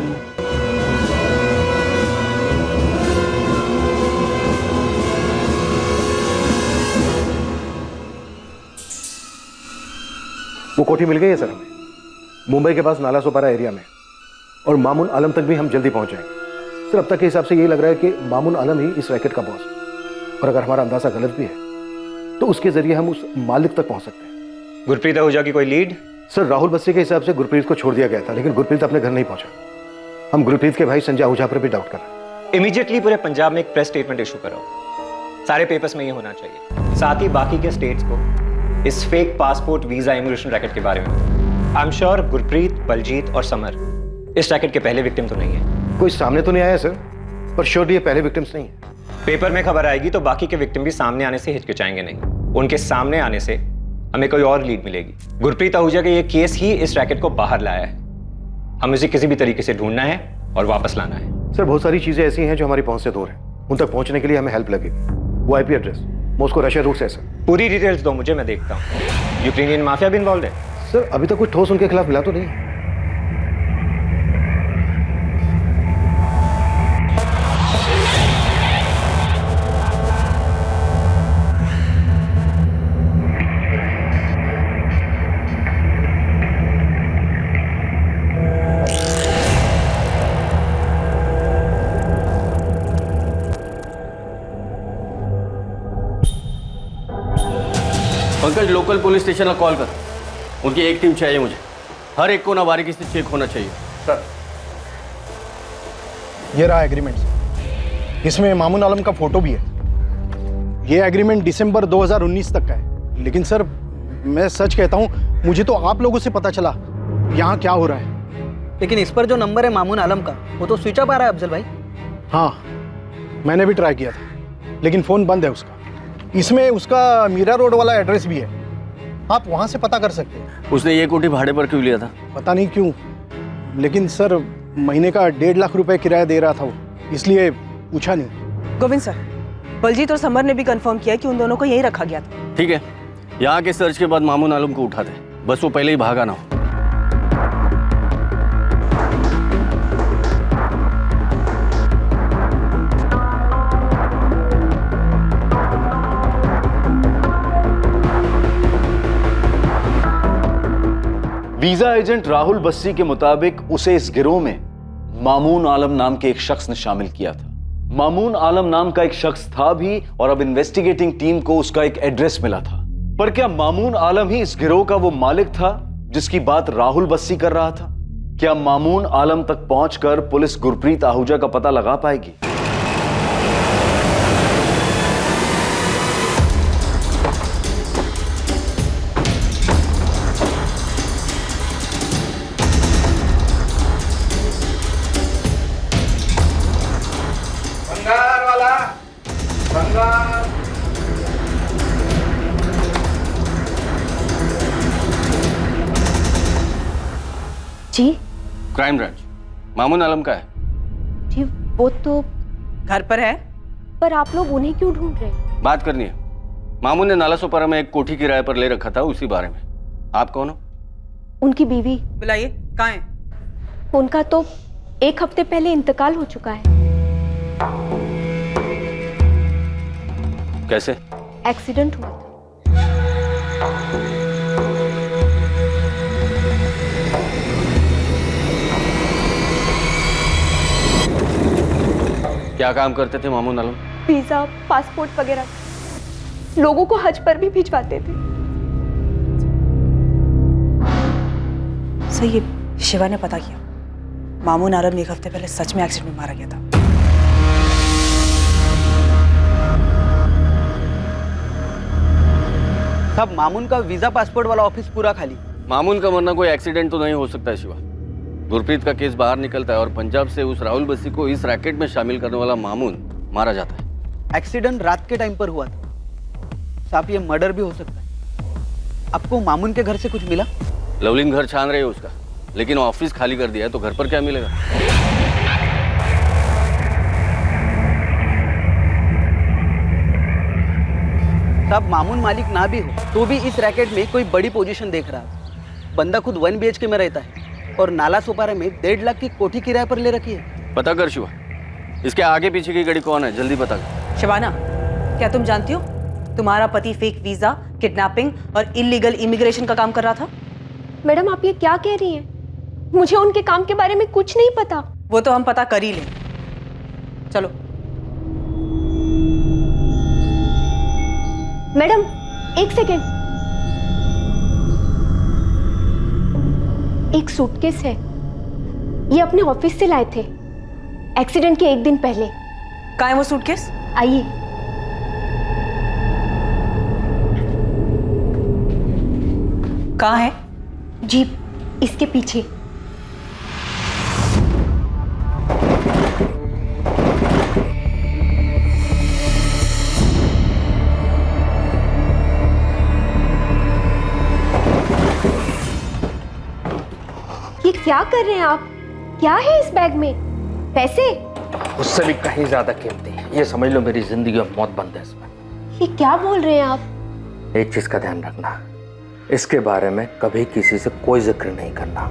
वो कोठी मिल गई है सर हमें, मुंबई के पास नाला सोपारा एरिया में। और मामून आलम तक भी हम जल्दी पहुंच जाएंगे। सर, अब तक के हिसाब से यही लग रहा है कि मामून आलम ही इस रैकेट का बॉस है। और अगर हमारा अंदाजा गलत भी है तो उसके जरिए हम उस मालिक तक पहुंच सकते हैं। गुरप्रीत आहूजा की कोई लीड? सर, राहुल बस्सी के हिसाब से गुरप्रीत को छोड़ दिया गया था, लेकिन गुरप्रीत अपने घर नहीं पहुंचा। हम गुरप्रीत के भाई संजय आहूजा पर भी डाउट कर रहे हैं। इमीडिएटली पूरे पंजाब में एक प्रेस स्टेटमेंट इशू कराओ। सारे पेपर्स में ये होना चाहिए। साथ ही बाकी के स्टेट्स को इस fake passport visa immigration racket के बारे में। I am sure Gurpreet, Baljeet और समर इस रैकेट के पहले विक्टिम तो नहीं है। कोई सामने तो नहीं आया सर, पर श्योर ये पहले विक्टिम्स नहीं है। पेपर में खबर आएगी तो बाकी के विक्टिम भी सामने आने से हिचकिचाएंगे नहीं। उनके सामने आने से हमें कोई और लीड मिलेगी। गुरप्रीत आहूजा का ये केस ही इस रैकेट को बाहर लाया है। हमें इसे किसी भी तरीके से ढूंढना है और वापस लाना है। सर बहुत सारी चीजें ऐसी हैं जो हमारी पहुंच से दूर हैं, उन तक पहुंचने के लिए हमें हेल्प लगेगी। वो IP address Moscow Russia route से है सर। पूरी डिटेल्स दो मुझे, मैं देखता हूँ। यूक्रेनियन माफिया भी इन्वॉल्व है? सर अभी तक कोई ठोस उनके खिलाफ मिला तो नहीं। पंकज, लोकल पुलिस स्टेशन का कॉल कर। उनकी एक टीम चाहिए मुझे। हर एक को ना बारीकी से चेक होना चाहिए। सर ये रहा एग्रीमेंट, इसमें मामून आलम का फोटो भी है। ये एग्रीमेंट दिसंबर 2019 तक का है। लेकिन सर मैं सच कहता हूँ, मुझे तो आप लोगों से पता चला यहाँ क्या हो रहा है। लेकिन इस पर जो नंबर है मामून आलम का, वो तो स्विच ऑफ आ रहा है अफजल भाई। हाँ मैंने भी ट्राई किया था, लेकिन फ़ोन बंद है उसका। इसमें उसका मीरा रोड वाला एड्रेस भी है, आप वहाँ से पता कर सकते हैं। उसने ये कोठी भाड़े पर क्यों लिया था? पता नहीं क्यों, लेकिन सर महीने का 1.5 लाख रुपए किराया दे रहा था वो, इसलिए पूछा नहीं। गोविंद सर, बलजीत और समर ने भी कंफर्म किया कि उन दोनों को यहीं रखा गया था। ठीक है, यहाँ के सर्च के बाद मामून आलम को उठाते, बस वो पहले ही भागा ना हो। वीजा एजेंट राहुल बस्सी के मुताबिक उसे इस गिरोह में मामून आलम नाम के एक शख्स ने शामिल किया था। मामून आलम नाम का एक शख्स था भी, और अब इन्वेस्टिगेटिंग टीम को उसका एक एड्रेस मिला था। पर क्या मामून आलम ही इस गिरोह का वो मालिक था जिसकी बात राहुल बस्सी कर रहा था? क्या मामून आलम तक पहुंचकर पुलिस गुरप्रीत आहूजा का पता लगा पाएगी? भंगार वाला, भंगार। जी क्राइम ब्रांच, मामून आलम का है। जी वो तो घर पर है। पर आप लोग उन्हें क्यों ढूंढ रहे हैं? बात करनी है। मामून ने नालासोपारा में एक कोठी किराए पर ले रखा था, उसी बारे में। आप कौन हो? उनकी बीवी। बुलाइए, कहाँ है? उनका तो 1 हफ्ते पहले इंतकाल हो चुका है। कैसे? एक्सीडेंट हुआ था। क्या काम करते थे मामून आलम? वीजा, पासपोर्ट वगैरह, लोगों को हज पर भी भिजवाते थे। सही है, शिवा ने पता किया। मामून आलम 1 हफ्ते पहले सच में एक्सीडेंट में मारा गया था। साहब, मामून का वीजा पासपोर्ट वाला ऑफिस पूरा खाली। मामून का मरना कोई एक्सीडेंट तो नहीं हो सकता है शिवा। गुरप्रीत का केस बाहर निकलता है और पंजाब से उस राहुल बस्सी को इस रैकेट में शामिल करने वाला मामून मारा जाता है। एक्सीडेंट रात के टाइम पर हुआ था साहब, ये मर्डर भी हो सकता है। आपको मामून के घर से कुछ मिला? लवलीन घर छान रही है उसका, लेकिन ऑफिस खाली कर दिया है तो घर पर क्या मिलेगा? साहब, मामून मालिक ना भी हो तो भी इस रैकेट में कोई बड़ी पोजीशन देख रहा है। बंदा खुद 1 BHK में रहता है और नालासोपारा में 1.5 लाख की कोठी किराए पर ले रखी है। पता कर शिवा, इसके आगे पीछे की गड़ी कौन है, जल्दी बता। शिवाना, क्या तुम जानती हो तुम्हारा पति फेक वीजा, किडनैपिंग और इलीगल इमिग्रेशन का काम कर रहा था? मैडम आप ये क्या कह रही हैं? मुझे उनके काम के बारे में कुछ नहीं पता। वो तो हम पता कर ही लें। चलो। मैडम 1 सेकेंड, एक सूटकेस है, ये अपने ऑफिस से लाए थे एक्सीडेंट के 1 दिन पहले। कहाँ है वो सूटकेस? आइए। कहाँ है? जीप इसके पीछे। ये क्या कर रहे हैं आप? क्या है इस बैग में? पैसे? उससे भी कहीं ज्यादा कीमती। ये समझ लो मेरी जिंदगी और मौत बंद है इसमें। ये क्या बोल रहे हैं आप? एक चीज का ध्यान रखना, इसके बारे में कभी किसी से कोई जिक्र नहीं करना,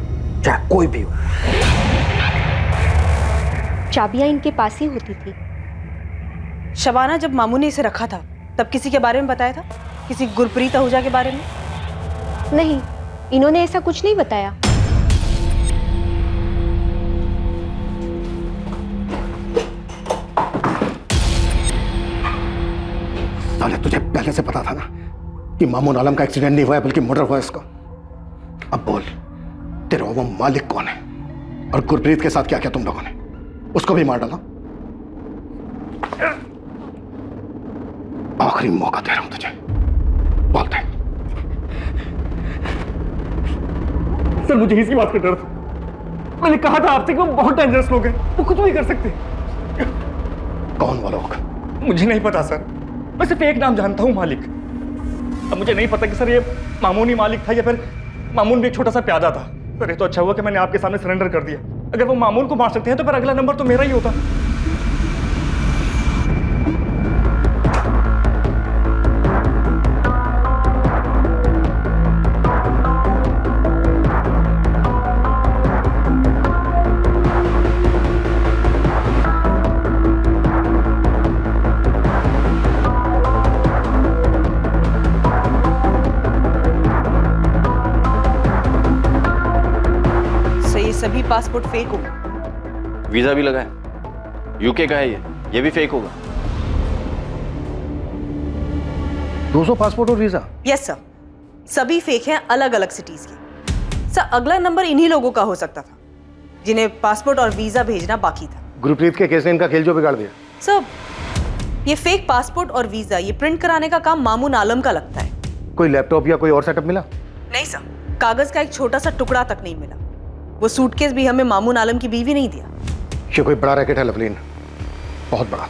चाहे कोई भी हो। चाबियां इनके पास ही होती थी। शबाना, जब मामू ने इसे रखा था तब किसी के बारे में बताया था? किसी गुरप्रीत आहूजा के बारे में? नहीं, इन्होंने ऐसा कुछ नहीं बताया। साले, तुझे पहले से पता था ना कि मामून आलम का एक्सीडेंट नहीं हुआ है बल्कि मर्डर हुआ है इसका। अब बोल, तेरा वो मालिक कौन है और गुरप्रीत के साथ क्या किया तुम लोगों ने? उसको भी मार डाला? आखिरी मौका दे रहा हूं तुझे, बोल दे। सर, मुझे इसी बात का डर था। मैंने कहा था आपसे कि वो बहुत डेंजरस लोग हैं, वो कुछ भी कर सकते हैं। कौन वो लोग? मुझे नहीं पता सर, मैं सिर्फ एक नाम जानता हूँ, मालिक। अब मुझे नहीं पता कि सर ये मामून ही मालिक था या फिर मामून भी एक छोटा सा प्यादा था। सर, ये तो अच्छा हुआ कि मैंने आपके सामने सरेंडर कर दिया। अगर वो मामून को मार सकते हैं तो फिर अगला नंबर तो मेरा ही होता। सभी पासपोर्ट फेक होगा। वीजा भी लगा है, यूके का है ये भी फेक होगा। 200 पासपोर्ट और वीजा? यस सर, सभी फेक हैं, अलग अलग सिटीज के। सर, अगला नंबर इन्हीं लोगों का हो सकता था जिन्हें पासपोर्ट और वीजा भेजना बाकी था। गुरप्रीत के केस ने इनका खेल जो बिगाड़ दिया। सर, ये फेक पासपोर्ट और वीजा ये प्रिंट कराने का काम मामून आलम का लगता है। कोई लैपटॉप या कोई और सेटअप मिला? नहीं सर, कागज का एक छोटा सा टुकड़ा तक नहीं मिला। वो सूटकेस भी हमें मामून आलम की बीवी नहीं दिया। ये कोई बड़ा रैकेट है लवलीन, बहुत बड़ा।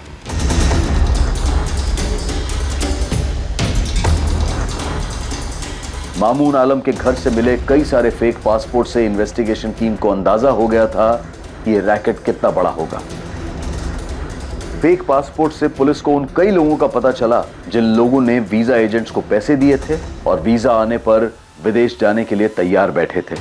मामून आलम के घर से मिले कई सारे फेक पासपोर्ट से इन्वेस्टिगेशन टीम को अंदाजा हो गया था कि ये रैकेट कितना बड़ा होगा। फेक पासपोर्ट से पुलिस को उन कई लोगों का पता चला जिन लोगों ने वीजा एजेंट्स को पैसे दिए थे और वीजा आने पर विदेश जाने के लिए तैयार बैठे थे।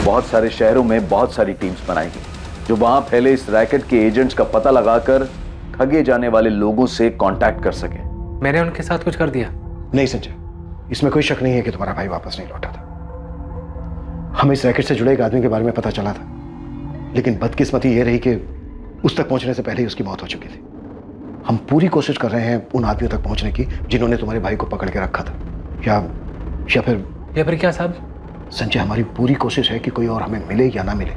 बहुत सारे शहरों में बहुत सारी टीम्स बनाई गई जो वहां फैले इस रैकेट के एजेंट्स का पता लगाकर ठगे जाने वाले लोगों से कांटेक्ट कर सके। मैंने उनके साथ कुछ कर दिया? नहीं संजय, इसमें कोई शक नहीं है कि तुम्हारा भाई वापस नहीं लौटा था। हमें इस रैकेट से जुड़े एक आदमी के बारे में पता चला था, लेकिन बदकिस्मती यह रही कि उस तक पहुंचने से पहले ही उसकी मौत हो चुकी थी। हम पूरी कोशिश कर रहे हैं उन आदमियों तक पहुंचने की जिन्होंने तुम्हारे भाई को पकड़ के रखा था। या फिर क्या साहब? संजय, हमारी पूरी कोशिश है कि कोई और हमें मिले या ना मिले,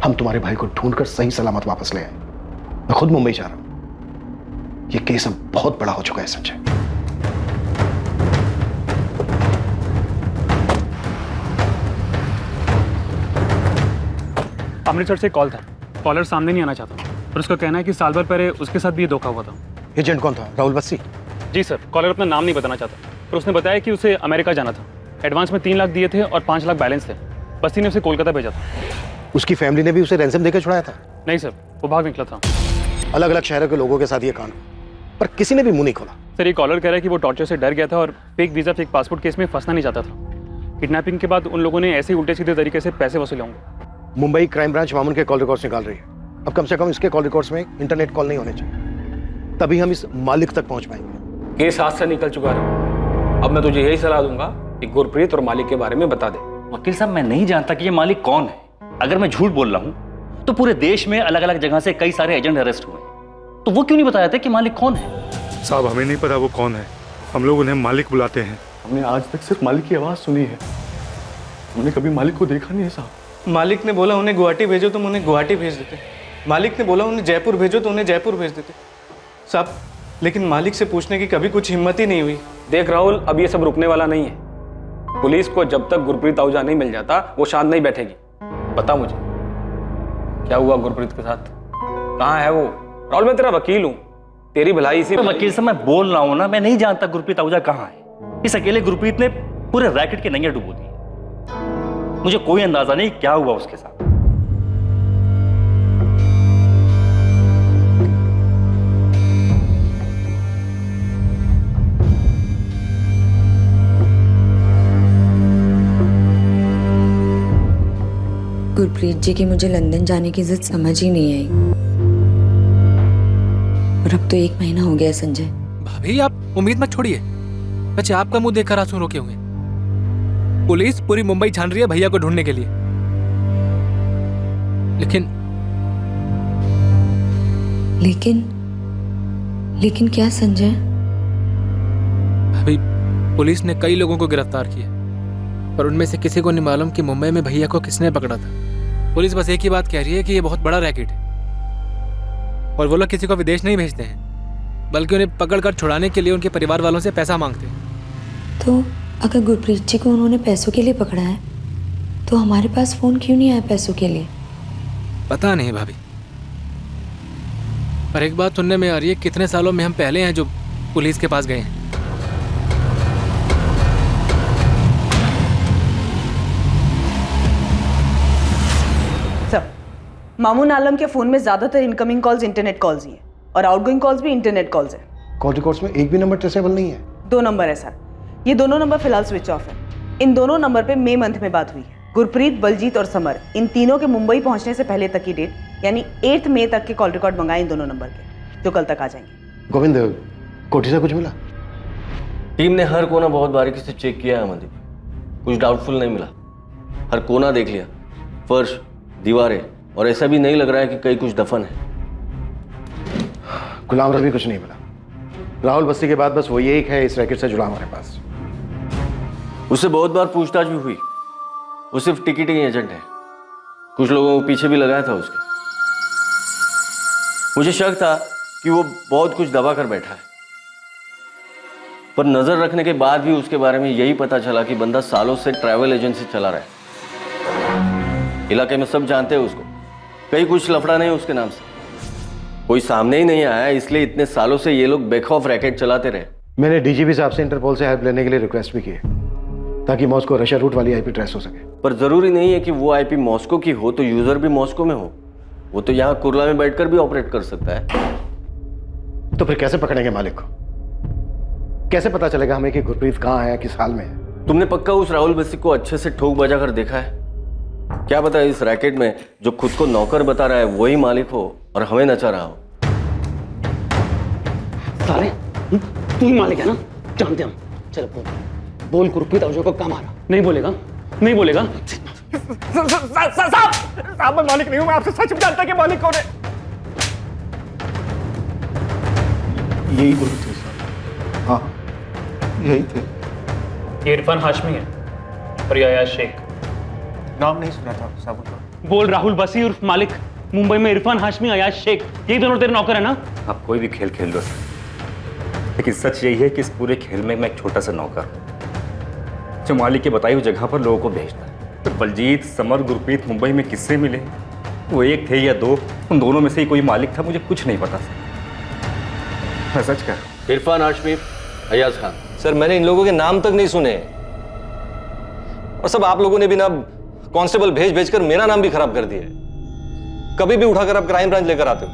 हम तुम्हारे भाई को ढूंढकर सही सलामत वापस ले आए। मैं खुद मुंबई जा रहा हूं। यह केस अब बहुत बड़ा हो चुका है संजय। अमृतसर से कॉल था, कॉलर सामने नहीं आना चाहता और उसका कहना है कि साल भर पहले उसके साथ भी ये धोखा हुआ था। एजेंट कौन था? राहुल बस्सी? जी सर, कॉलर अपना नाम नहीं बताना चाहता, पर उसने बताया कि उसे अमेरिका जाना था। एडवांस में 3 लाख दिए थे और 5 लाख बैलेंस थे। बस्ती ने उसे कोलकाता भेजा था। उसकी फैमिली ने भी उसे रैंसम देकर छुड़ाया था? नहीं सर, वो भाग निकला था। अलग अलग शहरों के लोगों के साथ ये कांड, पर किसी ने भी मुंह नहीं खोला। सर, ये कॉलर कह रहा है कि वो टॉर्चर से डर गया था और fake visa fake passport case में फंसना नहीं चाहता था। किडनैपिंग के बाद उन लोगों ने ऐसे ही उल्टे सीधे तरीके से पैसे वसूले होंगे। मुंबई क्राइम ब्रांच मामून के कॉल रिकॉर्ड्स निकाल रही है। अब कम से कम इसके कॉल रिकॉर्ड्स में इंटरनेट कॉल नहीं होने चाहिए, तभी हम इस मालिक तक पहुंच पाएंगे। केस हाथ से निकल चुका है। अब मैं तुझे यही सलाह दूंगा कि गुरप्रीत और मालिक के बारे में बता दे। वकील साहब, मैं नहीं जानता कि ये मालिक कौन है। अगर मैं झूठ बोल रहा हूं तो पूरे देश में अलग अलग जगह से कई सारे एजेंट अरेस्ट हुए, तो वो क्यों नहीं बताया था कि मालिक कौन है? साहब, हमें नहीं पता वो कौन है, हम लोग उन्हें मालिक बुलाते हैं। हमने आज तक सिर्फ मालिक की आवाज सुनी है, हमने कभी मालिक को देखा नहीं है साहब। मालिक ने बोला उन्हें गुवाहाटी भेजो तो हम उन्हें गुवाहाटी भेज देते। मालिक ने बोला उन्हें जयपुर भेजो तो उन्हें जयपुर भेज देते साहब, लेकिन मालिक से पूछने की कभी कुछ हिम्मत ही नहीं हुई। देख राहुल, अब ये सब रुकने वाला नहीं है। पुलिस को जब तक गुरप्रीत आहूजा नहीं मिल जाता वो शांत नहीं बैठेगी। बता मुझे क्या हुआ गुरप्रीत के साथ, कहाँ है वो? राहुल मैं तेरा वकील हूँ, तेरी भलाई इसी वकील से मैं बोल रहा हूँ ना, मैं नहीं जानता गुरप्रीत आहूजा कहाँ है। इस अकेले गुरप्रीत ने पूरे रैकेट की नैया डुबो दी। मुझे कोई अंदाजा नहीं क्या हुआ उसके साथ। गुरप्रीत जी की मुझे लंदन जाने की जिद समझ ही नहीं आई। और अब तो 1 महीना हो गया संजय। भाभी आप उम्मीद मत छोड़िए। अच्छा, आपका मुंह देखकर आंसू रोके हुए। पुलिस पूरी मुंबई छान रही है भैया को ढूंढने के लिए, लेकिन क्या संजय? भाभी पुलिस ने कई लोगों को गिरफ्तार किया, पर उनमें से किसी को नहीं मालूम कि मुंबई में भैया को किसने पकड़ा था। पुलिस बस एक ही बात कह रही है कि ये बहुत बड़ा रैकेट है और वो लोग किसी को विदेश नहीं भेजते हैं, बल्कि उन्हें पकड़कर छुड़ाने के लिए उनके परिवार वालों से पैसा मांगते हैं। तो अगर गुरप्रीत जी को उन्होंने पैसों के लिए पकड़ा है तो हमारे पास फोन क्यों नहीं आया पैसों के लिए? पता नहीं भाभी, पर एक बात सुनने में आ रही है, कितने सालों में हम पहले हैं जो पुलिस के पास गए हैं। सर, मामून आलम के फोन में ज्यादातर इनकमिंग कॉल्स इंटरनेट कॉल्स ही है और आउटगोइंग कॉल्स भी इंटरनेट कॉल्स है। कॉल रिकॉर्ड्स में एक भी नंबर ट्रेसेबल नहीं है। 2 नंबर है सर, ये दोनों नंबर फिलहाल स्विच ऑफ है। इन दोनों नंबर पे मई मंथ में बात हुई है। गुरप्रीत, बलजीत और समर, इन तीनों के मुंबई पहुंचने से पहले तक की डेट यानी 8 मई तक के कॉल रिकॉर्ड मंगाए इन दोनों नंबर के, जो कल तक आ जाएंगे। गोविंद, कोठी से कुछ मिला? टीम ने हर कोना बहुत बारीकी से चेक किया है अमनदीप, कुछ डाउटफुल नहीं मिला। हर कोना देख लिया, फर्श, दीवारें, और ऐसा भी नहीं लग रहा है कि कहीं कुछ दफन है। गुलाम रवि कुछ नहीं मिला। राहुल बस्ती के बाद बस वही एक है इस रैकेट से जुड़ा हमारे पास। उससे बहुत बार पूछताछ भी हुई, वो सिर्फ टिकटिंग एजेंट है। कुछ लोगों को पीछे भी लगाया था उसके। मुझे शक था कि वो बहुत कुछ दबा कर बैठा है, पर नजर रखने के बाद भी उसके बारे में यही पता चला कि बंदा सालों से ट्रैवल एजेंसी चला रहा है। इलाके में सब जानते हैं उसको, कहीं कुछ लफड़ा नहीं उसके नाम से। कोई सामने ही नहीं आया, इसलिए इतने सालों से ये लोग बेखौफ रैकेट चलाते रहे। मैंने डीजीपी साहब से इंटरपोल से हेल्प लेने के लिए रिक्वेस्ट भी की है, ताकि मॉस्को रशिया रूट वाली आईपी ट्रेस हो सके। पर जरूरी नहीं है कि वो आईपी मॉस्को की हो तो यूजर भी मॉस्को में हो। वो तो यहाँ कुर्ला में बैठकर भी ऑपरेट कर सकता है। तो फिर कैसे पकड़ेंगे मालिक को? कैसे पता चलेगा हमें कि गुरप्रीत कहाँ है, किस हाल में है? तुमने पक्का उस राहुल बस्सी को अच्छे से ठोक बजा कर देखा है? क्या पता इस रैकेट में जो खुद को नौकर बता रहा है वही मालिक हो और हमें नचा रहा हो। साले, तू ही मालिक है ना? जानते हम। चल बोल गुरप्रीत आहूजा को कहाँ मारा? नहीं बोलेगा, नहीं बोलेगा। साहब मैं मालिक नहीं हूं, मैं आपसे सच में जानता कि मालिक कौन है। यही तो थे सर। हाँ यही थे। ये इरफान हाशमी है और ये अयाज शेख। नाम नहीं सुना था साहब उनका। बोल राहुल बसी उर्फ मालिक, मुंबई में इरफान हाशमी, अयाज शेख, यही दोनों तेरे नौकर है ना? आप कोई भी खेल खेल लो, लेकिन सच यही है कि इस पूरे खेल में मैं एक छोटा सा नौकर हूं जो मालिक की बताई हुई जगह पर लोगों को भेजता है। तो बलजीत, समर, गुरप्रीत मुंबई में किससे मिले, वो एक थे या 2, उन दोनों में से ही कोई मालिक था, मुझे कुछ नहीं पता सर। मैं सच कह रहा हूं। इरफान हाशमी, अयाज खान। सर मैंने इन लोगों के नाम तक नहीं सुने, और सब आप लोगों ने भी ना कांस्टेबल भेज भेज कर मेरा नाम भी खराब कर दिया है। कभी भी उठाकर आप क्राइम ब्रांच लेकर आते हो,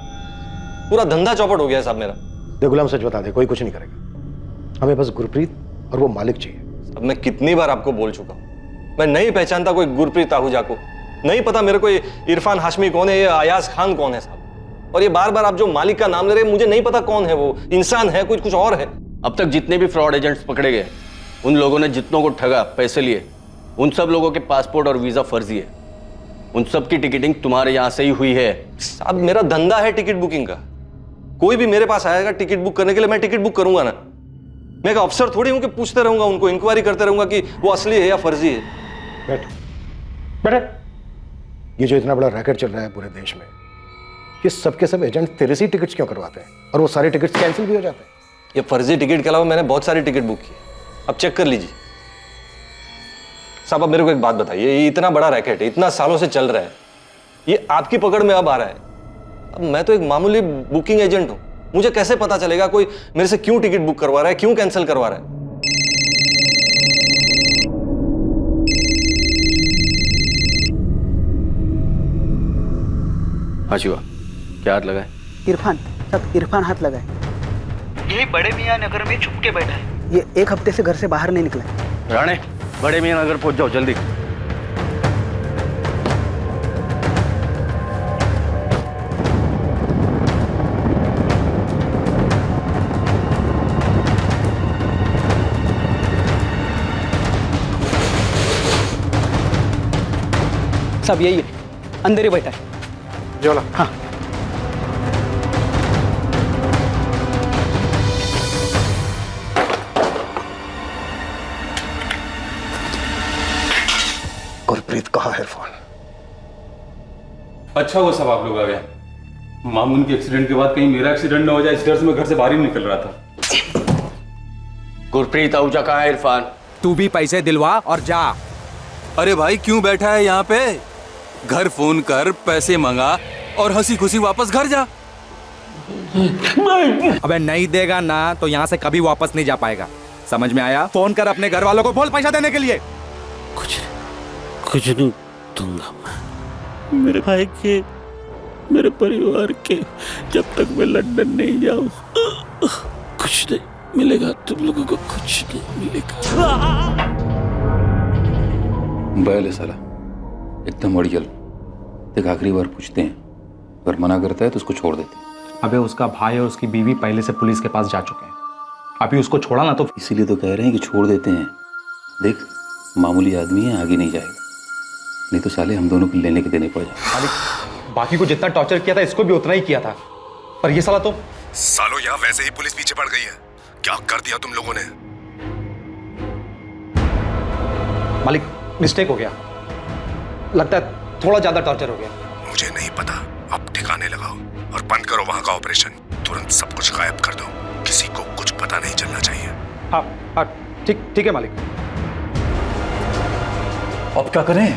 पूरा धंधा चौपट हो गया है साहब मेरा। देख गुलाम, सच बता दे, कोई कुछ नहीं करेगा। हमें बस गुरप्रीत और वो मालिक चाहिए। अब मैं कितनी बार आपको बोल चुका हूं, मैं नहीं पहचानता कोई गुरप्रीत आहूजा को, नहीं पता मेरे को इरफान हाशमी कौन है, या अयाज खान कौन है साहब। और ये बार बार आप जो मालिक का नाम ले रहे हैं, मुझे नहीं पता कौन है वो, इंसान है कुछ और है। अब तक जितने भी फ्रॉड एजेंट्स पकड़े गए, उन लोगों ने जितनों को ठगा, पैसे लिए, उन सब लोगों के पासपोर्ट और वीजा फर्जी है। उन सब की टिकटिंग तुम्हारे यहां से ही हुई है। साहब मेरा धंधा है टिकट बुकिंग का, कोई भी मेरे पास आएगा टिकट बुक करने के लिए, मैं टिकट बुक करूंगा ना। मैं एक अफसर थोड़ी हूं कि पूछते रहूंगा उनको, इंक्वायरी करते रहूंगा कि वो असली है या फर्जी है। बैठ बैठ। ये जो इतना बड़ा रैकेट चल रहा है पूरे देश में, ये सबके सब एजेंट तेरे से टिकट्स क्यों करवाते हैं और वो सारे टिकट्स कैंसिल भी हो जाते हैं? ये फर्जी टिकट के अलावा मैंने बहुत सारी टिकट बुक की, अब चेक कर लीजिए। साहब अब मेरे को एक बात बताइए, ये इतना बड़ा रैकेट है, इतना सालों से चल रहा है, ये आपकी पकड़ में अब आ रहा है। अब मैं तो एक मामूली बुकिंग एजेंट हूं, मुझे कैसे पता चलेगा कोई मेरे से क्यों टिकट बुक करवा रहा है, क्यों कैंसिल करवा रहा है? हाँ शिवा, क्या हाथ लगाए? इरफान, सब इरफान हाथ लगाए। यही बड़े मियाँ नगर में छुप के बैठा है। ये 1 हफ्ते से घर से बाहर नहीं निकला है। राणे, बड़े मियाँ नगर पहुंच जाओ जल्दी। सब यही है, अंदर ही बैठा है। जोला। हाँ। गुरप्रीत कहाँ है इरफान? अच्छा वो सब आप लोग आ गए। मामून के एक्सीडेंट के बाद कहीं मेरा एक्सीडेंट ना हो जाए, इस डर से मैं घर से बाहर ही नहीं निकल रहा था। गुरप्रीत आहूजा कहाँ है इरफान? तू भी पैसे दिलवा और जा। अरे भाई क्यों बैठा है यहाँ पे? घर फोन कर, पैसे मंगा और हंसी खुशी वापस घर जा। अबे नहीं देगा ना तो यहाँ से कभी वापस नहीं जा पाएगा, समझ में आया? फोन कर अपने घर वालों को, बोल पैसा देने के लिए। कुछ नहीं दूंगा मैं, मेरे भाई के, मेरे परिवार के, जब तक मैं लंदन नहीं जाऊं कुछ नहीं मिलेगा, तुम लोगों को कुछ नहीं मिलेगा। बैल है साला, एकदम अड़ियल। देख आखिरी बार पूछते हैं, अगर मना करता है तो उसको छोड़ देते हैं। अबे उसका भाई और उसकी बीवी पहले से पुलिस के पास जा चुके हैं, अभी उसको छोड़ा ना तो। इसीलिए तो कह रहे हैं कि छोड़ देते हैं। देख मामूली आदमी है, आगे नहीं जाएगा, नहीं तो साले हम दोनों को लेने के देने पड़ जाए। बाकी को जितना टॉर्चर किया था इसको भी उतना ही किया था, पर ये साला तो। सालों यहाँ वैसे ही पुलिस पीछे पड़ गई है, क्या कर दिया तुम लोगों ने? मालिक मिस्टेक हो गया, लगता है थोड़ा ज्यादा टॉर्चर हो गया। मुझे नहीं पता, अब ठिकाने लगाओ और बंद करो वहां का ऑपरेशन। तुरंत सब कुछ गायब कर दो, किसी को कुछ पता नहीं चलना चाहिए। हाँ हाँ ठीक है मालिक। अब क्या करें?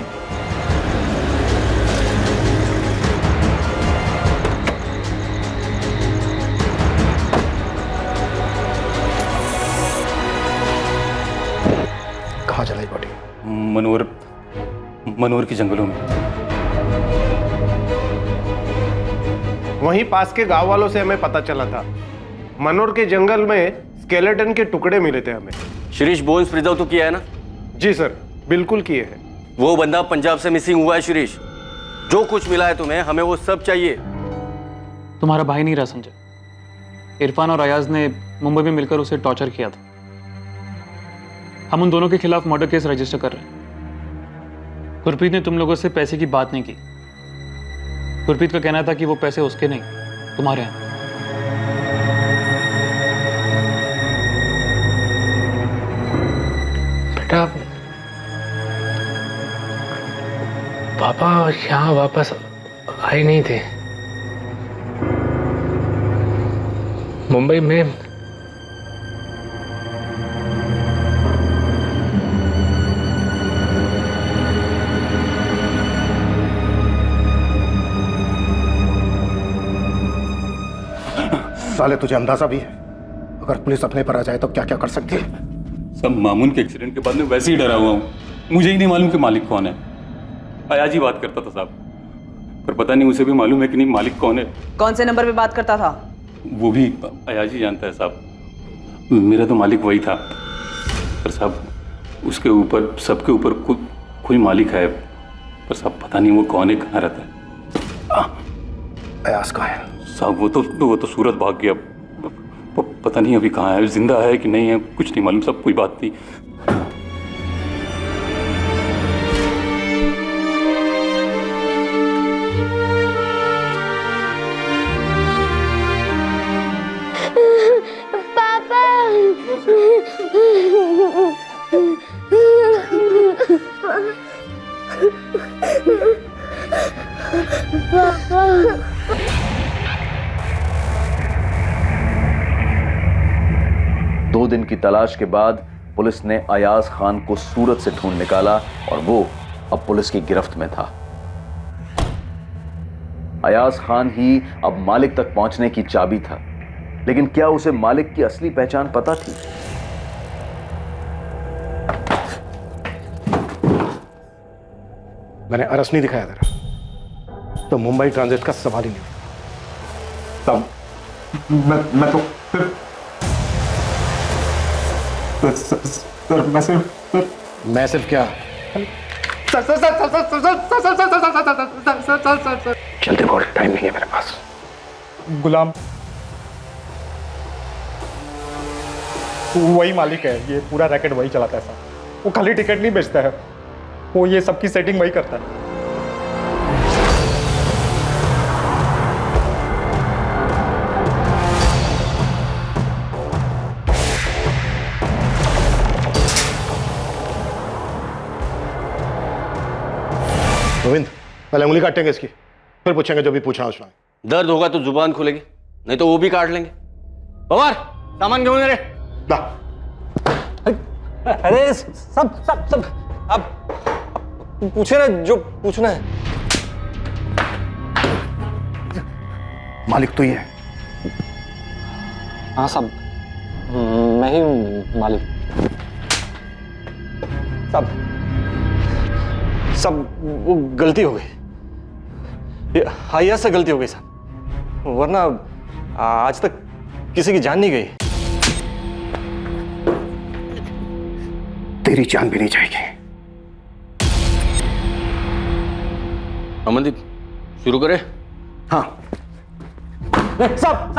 कहाँ चलाई बॉडी? मनोर के जंगलों में। वहीं पास के गांव वालों से हमें पता चला था, मनोर के जंगल में स्केलेटन के टुकड़े मिले थे हमें। शिरीष बोन्स प्रिजर्व तो किया है ना? जी सर, बिल्कुल किए हैं। वो बंदा पंजाब से मिसिंग हुआ है शिरीष, जो कुछ मिला है तुम्हें, हमें वो सब चाहिए। तुम्हारा भाई नहीं रहा संजय, इरफान और अयाज ने मुंबई में मिलकर उसे टॉर्चर किया था। हम उन दोनों के खिलाफ मर्डर केस रजिस्टर कर रहे हैं। गुरप्रीत ने तुम लोगों से पैसे की बात नहीं की। गुरप्रीत का कहना था कि वो पैसे उसके नहीं, तुम्हारे हैं। बेटा पापा यहाँ वापस आए नहीं थे, मुंबई में साले तुझे अंदाजा भी है अगर पुलिस अपने पर आ जाए तो क्या क्या कर सकती है? सब मामून के एक्सीडेंट के बाद में वैसे ही डरा हुआ हूँ। मुझे ही नहीं मालूम कि मालिक कौन है। अयाज ही बात करता था साहब, पर पता नहीं उसे भी मालूम है कि नहीं मालिक कौन है। कौन से नंबर पे बात करता था? वो भी अयाज ही जानता है साहब। मेरा तो मालिक वही था, पर साहब उसके ऊपर, सबके ऊपर कोई मालिक है, पर साहब पता नहीं वो कौन है, कहाँ रहता है। अयाज कहाँ है? साहब वो तो सूरत भाग गया, पता नहीं अभी कहाँ है, जिंदा है कि नहीं है, कुछ नहीं मालूम। सब कोई बात नहीं। पापा दो दिन की तलाश के बाद पुलिस ने अयाज खान को सूरत से ढूंढ निकाला और वो अब पुलिस की गिरफ्त में था। अयाज खान ही अब मालिक तक पहुंचने की चाबी था, लेकिन क्या उसे मालिक की असली पहचान पता थी? मैंने अरस नहीं दिखाया तेरा तो मुंबई ट्रांजिट का सवाल ही नहीं। तब मैं तो सर मैं सिर्फ क्या जल्दी बोल, टाइम नहीं है मेरे पास। गुलाम वही मालिक है, ये पूरा रैकेट वही चलाता है साहब। वो खाली टिकट नहीं बेचता है, वो ये सबकी सेटिंग वही करता है। गोविंद, पहले उंगली काटेंगे इसकी, फिर पूछेंगे जो भी पूछना उसमें। दर्द होगा तो जुबान खुलेगी, नहीं तो वो भी काट लेंगे। पवार, सामान क्यों मेरे? अरे सब सब सब अब पूछे ना जो पूछना है। मालिक तो ये है। हाँ साहब, मैं ही हूँ मालिक। सब वो गलती हो गई, हाइया से गलती हो गई साहब, वरना आज तक किसी की जान नहीं गई। तेरी जान भी नहीं जाएगी। अमनदीप, शुरू करें? हाँ। सब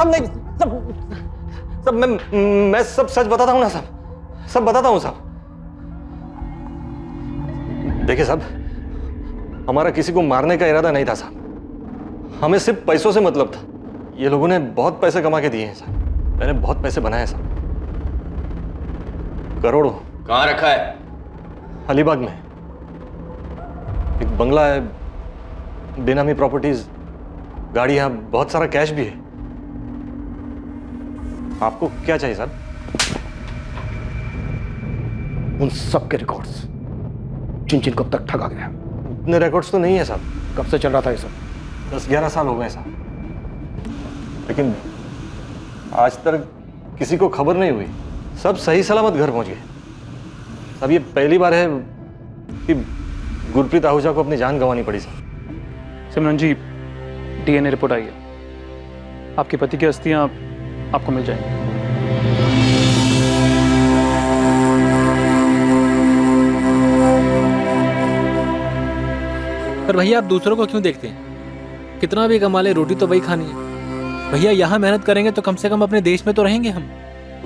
नहीं, सब मैं सब सच बताता हूँ ना साहब, सब बताता हूँ साहब। देखिए साहब, हमारा किसी को मारने का इरादा नहीं था साहब, हमें सिर्फ पैसों से मतलब था। ये लोगों ने बहुत पैसे कमा के दिए हैं साहब, मैंने बहुत पैसे बनाए साहब, करोड़ों। कहाँ रखा है? अलीबाग में एक बंगला है, बेनामी प्रॉपर्टीज, गाड़ियां, बहुत सारा कैश भी है। आपको क्या चाहिए साहब? उन सब के रिकॉर्ड्स, जिन जिनको अब तक ठगा गया। इतने रिकॉर्ड्स तो नहीं है साहब। कब से चल रहा था ये सब? 10-11 साल हो गए साहब, लेकिन आज तक किसी को खबर नहीं हुई। सब सही सलामत घर पहुंच गए। अब ये पहली बार है कि गुरप्रीत आहूजा को अपनी जान गंवानी पड़ी साहब। सिमरन जी, डीएनए रिपोर्ट आई है, आपके पति की अस्थियां आपको मिल जाएंगी। पर भैया आप दूसरों को क्यों देखते हैं? कितना भी कमा ले, रोटी तो वही खानी है। भैया यहाँ मेहनत करेंगे तो कम से कम अपने देश में तो रहेंगे हम।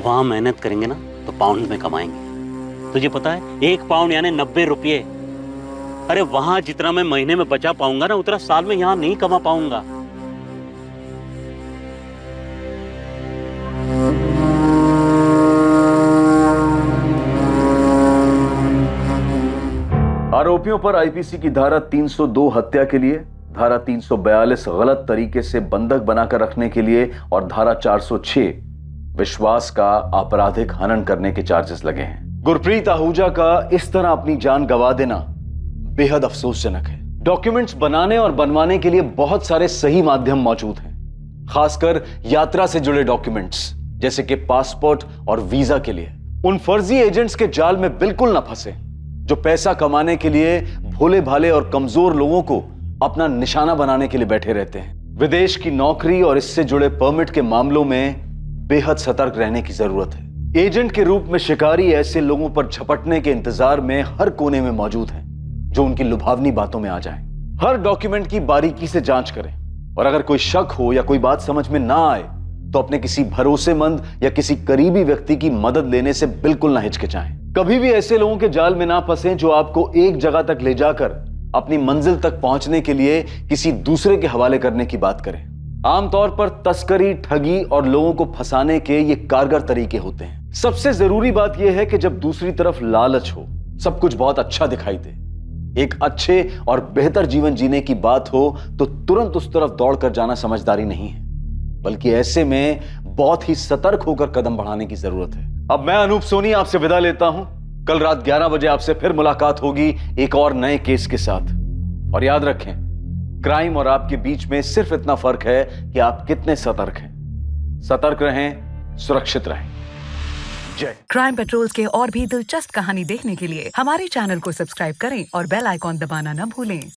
वहाँ मेहनत करेंगे ना तो पाउंड में कमाएंगे। तुझे पता है 1 पाउंड यानी 90 रुपये। अरे वहाँ जितना मैं महीने में बचा पाऊंगा ना, उतना साल में यहाँ नहीं कमा पाऊंगा। आरोपियों पर आईपीसी की धारा 302 हत्या के लिए, धारा 342 गलत तरीके से बंधक बनाकर रखने के लिए और धारा 406 विश्वास का आपराधिक हनन करने के चार्जेस लगे हैं। गुरप्रीत आहूजा का इस तरह अपनी जान गंवा देना बेहद अफसोसजनक है। डॉक्यूमेंट्स बनाने और बनवाने के लिए बहुत सारे सही माध्यम मौजूद हैं, खासकर यात्रा से जुड़े डॉक्यूमेंट्स जैसे कि पासपोर्ट और वीजा के लिए। उन फर्जी एजेंट्स के जाल में बिल्कुल ना फंसे जो पैसा कमाने के लिए भोले भाले और कमजोर लोगों को अपना निशाना बनाने के लिए बैठे रहते हैं। विदेश की नौकरी और इससे जुड़े परमिट के मामलों में बेहद सतर्क रहने की जरूरत है। एजेंट के रूप में शिकारी ऐसे लोगों पर झपटने के इंतजार में हर कोने में मौजूद हैं जो उनकी लुभावनी बातों में आ जाएं। हर डॉक्यूमेंट की बारीकी से जांच करें और अगर कोई शक हो या कोई बात समझ में ना आए तो अपने किसी भरोसेमंद या किसी करीबी व्यक्ति की मदद लेने से बिल्कुल ना हिचकिचाएं। कभी भी ऐसे लोगों के जाल में ना फंसें जो आपको एक जगह तक ले जाकर अपनी मंजिल तक पहुंचने के लिए किसी दूसरे के हवाले करने की बात करें। आमतौर पर तस्करी, ठगी और लोगों को फंसाने के ये कारगर तरीके होते हैं। सबसे जरूरी बात यह है कि जब दूसरी तरफ लालच हो, सब कुछ बहुत अच्छा दिखाई दे, एक अच्छे और बेहतर जीवन जीने की बात हो तो तुरंत उस तरफ दौड़कर जाना समझदारी नहीं है, बल्कि ऐसे में बहुत ही सतर्क होकर कदम बढ़ाने की जरूरत है। अब मैं अनूप सोनी आपसे विदा लेता हूं। कल रात 11 बजे आपसे फिर मुलाकात होगी एक और नए केस के साथ। और याद रखें, क्राइम और आपके बीच में सिर्फ इतना फर्क है कि आप कितने सतर्क हैं। सतर्क रहें, सुरक्षित रहें। जय। क्राइम पेट्रोल्स के और भी दिलचस्प कहानी देखने के लिए हमारे चैनल को सब्सक्राइब करें और बेल आइकॉन दबाना न भूलें।